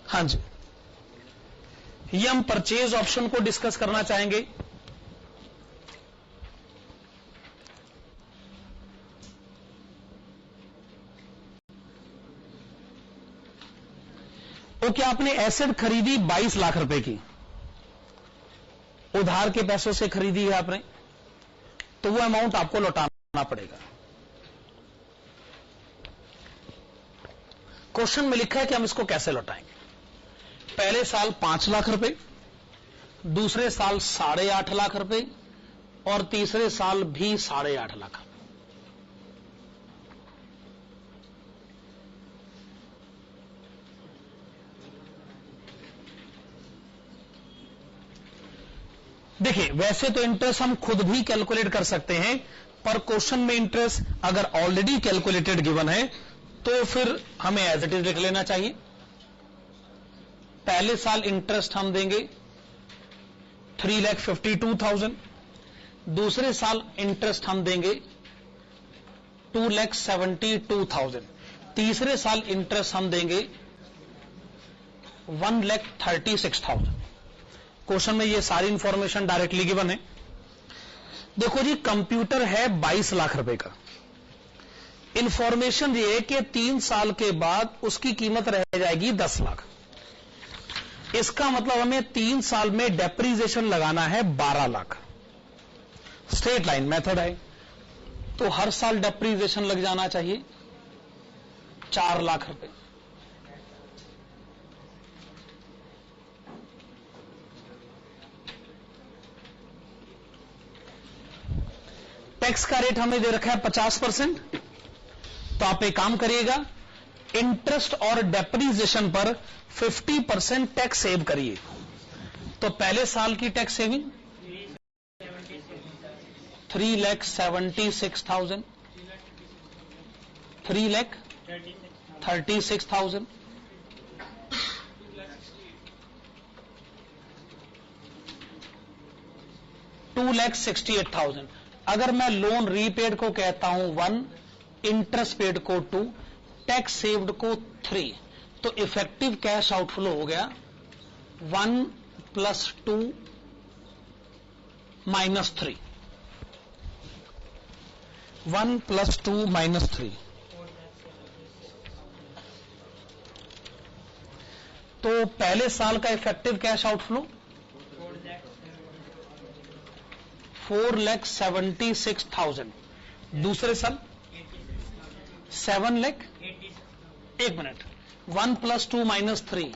हाँ जी, ये हम परचेज ऑप्शन को डिस्कस करना चाहेंगे। तो क्या आपने एसेट खरीदी 22 लाख रुपए की, उधार के पैसों से खरीदी है आपने, तो वो अमाउंट आपको लौटाना पड़ेगा। क्वेश्चन में लिखा है कि हम इसको कैसे लौटाएंगे। पहले साल 5 लाख रुपए, दूसरे साल 8.5 लाख रुपए और तीसरे साल भी 8.5 लाख रुपए। देखिए वैसे तो इंटरेस्ट हम खुद भी कैलकुलेट कर सकते हैं, पर क्वेश्चन में इंटरेस्ट अगर ऑलरेडी कैलकुलेटेड गिवन है तो फिर हमें एज इट इज लिख लेना चाहिए। पहले साल इंटरेस्ट हम देंगे 3,52,000, दूसरे साल इंटरेस्ट हम देंगे 2,72,000, तीसरे साल इंटरेस्ट हम देंगे 1,36,000। क्वेश्चन में ये सारी इंफॉर्मेशन डायरेक्टली गिवन है। देखो जी, कंप्यूटर है 22 लाख रुपए का। इंफॉर्मेशन ये है कि 3 साल के बाद उसकी कीमत रह जाएगी 10 लाख। इसका मतलब हमें 3 साल में डेप्रीसिएशन लगाना है 12 लाख। स्ट्रेट लाइन मेथड है तो हर साल डेप्रीसिएशन लग जाना चाहिए 4 लाख रुपए। टैक्स का रेट हमें दे रखा है 50%। तो आप एक काम करिएगा, इंटरेस्ट और डेप्रीसिएशन पर 50% टैक्स सेव करिए। तो पहले साल की टैक्स सेविंग 3,76,000, 3,36,000, 2,68,000। अगर मैं लोन रीपेड को कहता हूं 1, इंटरेस्ट पेड को 2, टैक्स सेव्ड को 3, तो इफेक्टिव कैश आउटफ्लो हो गया 1 + 2 - 3, 1 + 2 - 3। तो पहले साल का इफेक्टिव कैश आउटफ्लो 4,76,000, दूसरे साल 7 लाख। एक मिनट, 1 + 2 - 3,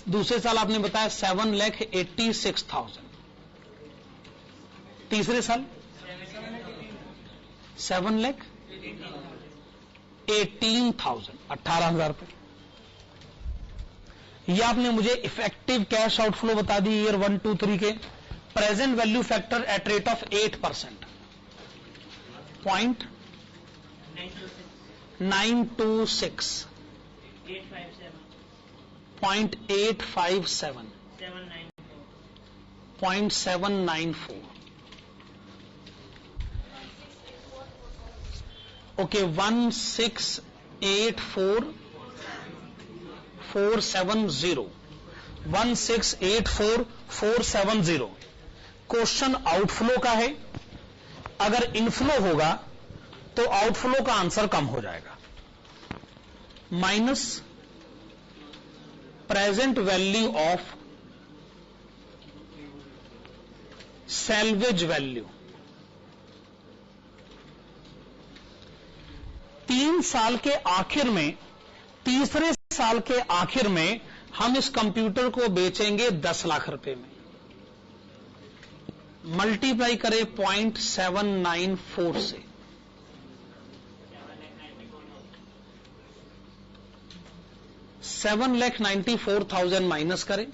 दूसरे साल आपने बताया 7,86,000, तीसरे साल 7,18,000, 18,000 रुपए। यह आपने मुझे इफेक्टिव कैश आउटफ्लो बता दी ईयर 1, 2, 3 के। Present value factor at rate of 8%, 0.926, 0.857, 0.794। Okay, 1684470, 1684470 question outflow का है। अगर इनफ्लो होगा तो आउटफ्लो का आंसर कम हो जाएगा, minus present value of salvage value. 3 साल के आखिर में, तीसरे साल के आखिर में हम इस कंप्यूटर को बेचेंगे 10 लाख रुपए में। मल्टीप्लाई करें 0.794 से, 7,94,000 माइनस करें,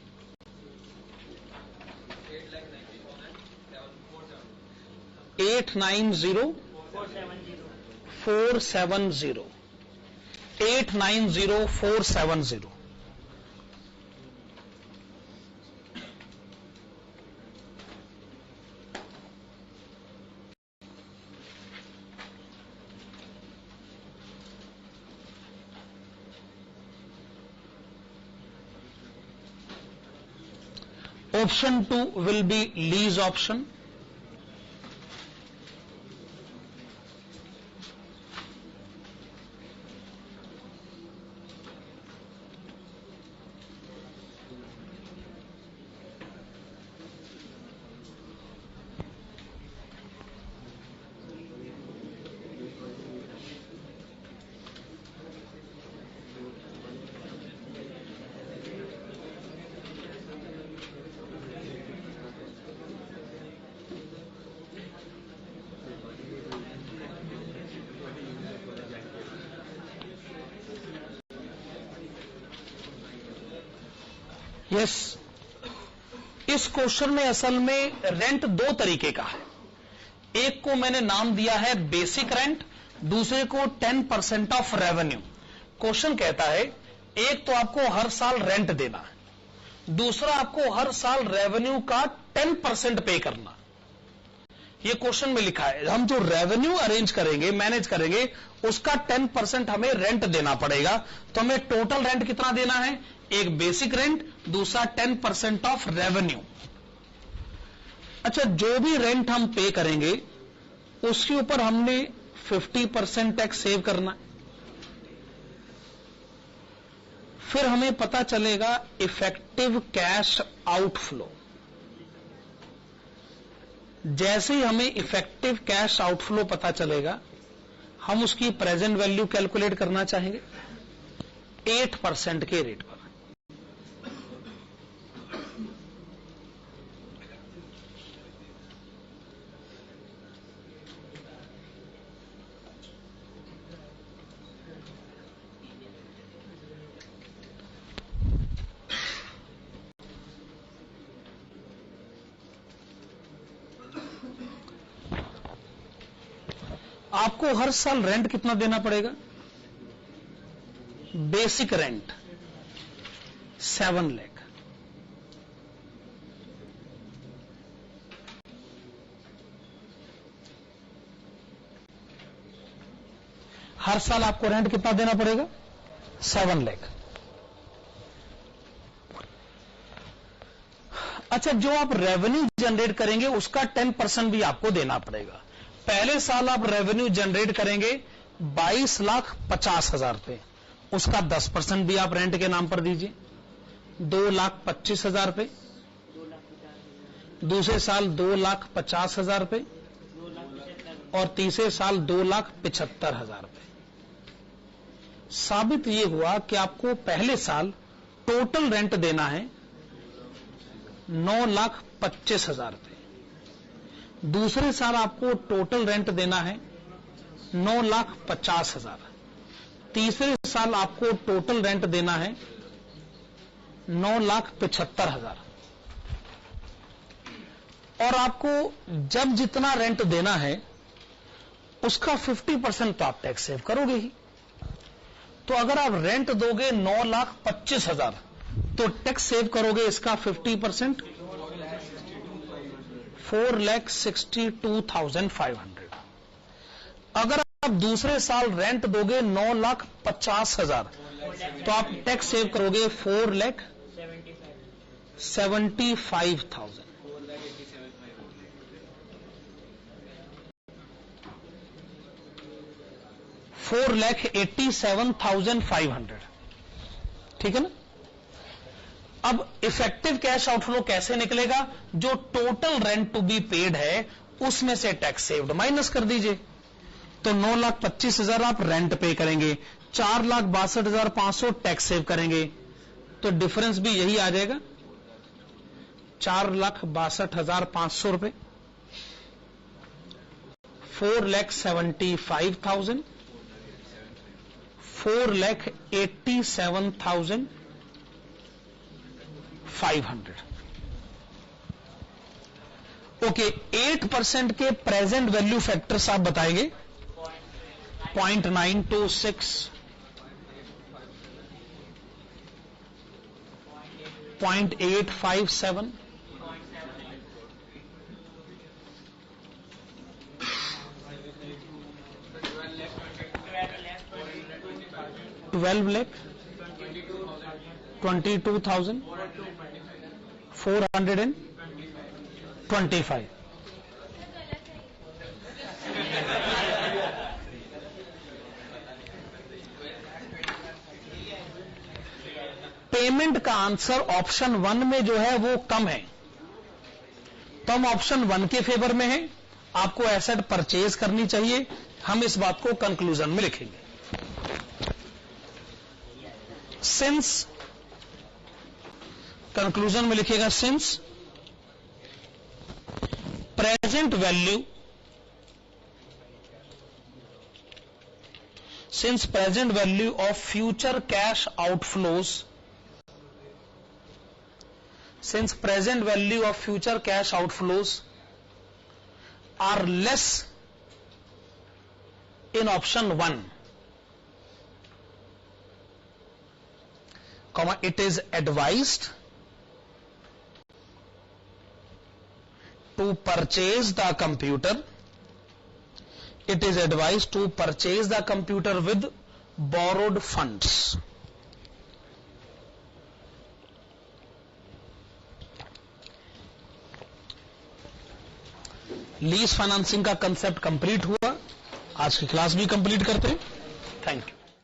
890,470, 890,470। Option 2 will be lease option. Yes, इस क्वेश्चन में असल में रेंट दो तरीके का है। एक को मैंने नाम दिया है बेसिक रेंट, दूसरे को 10% ऑफ रेवेन्यू। क्वेश्चन कहता है एक तो आपको हर साल रेंट देना है, दूसरा आपको हर साल रेवेन्यू का 10% पे करना। ये क्वेश्चन में लिखा है हम जो रेवेन्यू अरेंज करेंगे, मैनेज करेंगे, उसका 10% हमें रेंट देना पड़ेगा। तो हमें टोटल रेंट कितना देना है? एक बेसिक रेंट, दूसरा 10% ऑफ रेवेन्यू। अच्छा, जो भी रेंट हम पे करेंगे उसके ऊपर हमने 50% टैक्स सेव करना। फिर हमें पता चलेगा इफेक्टिव कैश आउटफ्लो। जैसे ही हमें इफेक्टिव कैश आउटफ्लो पता चलेगा, हम उसकी प्रेजेंट वैल्यू कैलकुलेट करना चाहेंगे 8% के रेट पर। आपको हर साल रेंट कितना देना पड़ेगा? Basic rent 7 lakh. हर साल आपको रेंट कितना देना पड़ेगा? 7 लाख। अच्छा, जो आप रेवेन्यू जनरेट करेंगे उसका 10% भी आपको देना पड़ेगा। पहले साल आप रेवेन्यू जनरेट करेंगे 22,50,000 रुपए, उसका 10% भी आप रेंट के नाम पर दीजिए, 2,25,000 रुपए। दूसरे साल 2,50,000 रुपए और तीसरे साल 2,75,000 रुपए। साबित यह हुआ कि आपको पहले साल टोटल रेंट देना है 9,25,000 रुपए, दूसरे साल आपको टोटल रेंट देना है 9,50,000, तीसरे साल आपको टोटल रेंट देना है 9,75,000। और आपको जब जितना रेंट देना है उसका 50% तो आप टैक्स सेव करोगे ही। तो अगर आप रेंट दोगे 9,25,000 तो टैक्स सेव करोगे इसका 50%, 4,62,500। अगर आप दूसरे साल रेंट दोगे 9,50,000 तो आप टैक्स सेव करोगे 4,75,000। 4,87,500। ठीक है ना? अब इफेक्टिव कैश आउटफ्लो कैसे निकलेगा? जो total rent to be paid है उसमें से टैक्स सेव्ड माइनस कर दीजिए। तो 9,25,000 आप रेंट पे करेंगे, 4,62,500 टैक्स सेव करेंगे, तो डिफरेंस भी यही आ जाएगा 4,62,500 रुपए। 4,75,000, 4,87,500। ओके, 8% के प्रेजेंट वैल्यू फैक्टर्स आप बताएंगे। 0.926, 0.857, 12 lakh, 22,425। पेमेंट का आंसर ऑप्शन 1 में जो है वो कम है, तो हम ऑप्शन 1 के फेवर में हैं। आपको एसेट परचेज करनी चाहिए। हम इस बात को कंक्लूजन में लिखेंगे। सिंस, कंक्लूजन में लिखिएगा since present value, since present value of future cash outflows since present value of future cash outflows are less in option 1, comma, it is advised to purchase the computer. It is advised to purchase the computer with borrowed funds. Lease financing का concept complete हुआ. आज की class भी complete करते हैं. Thank you.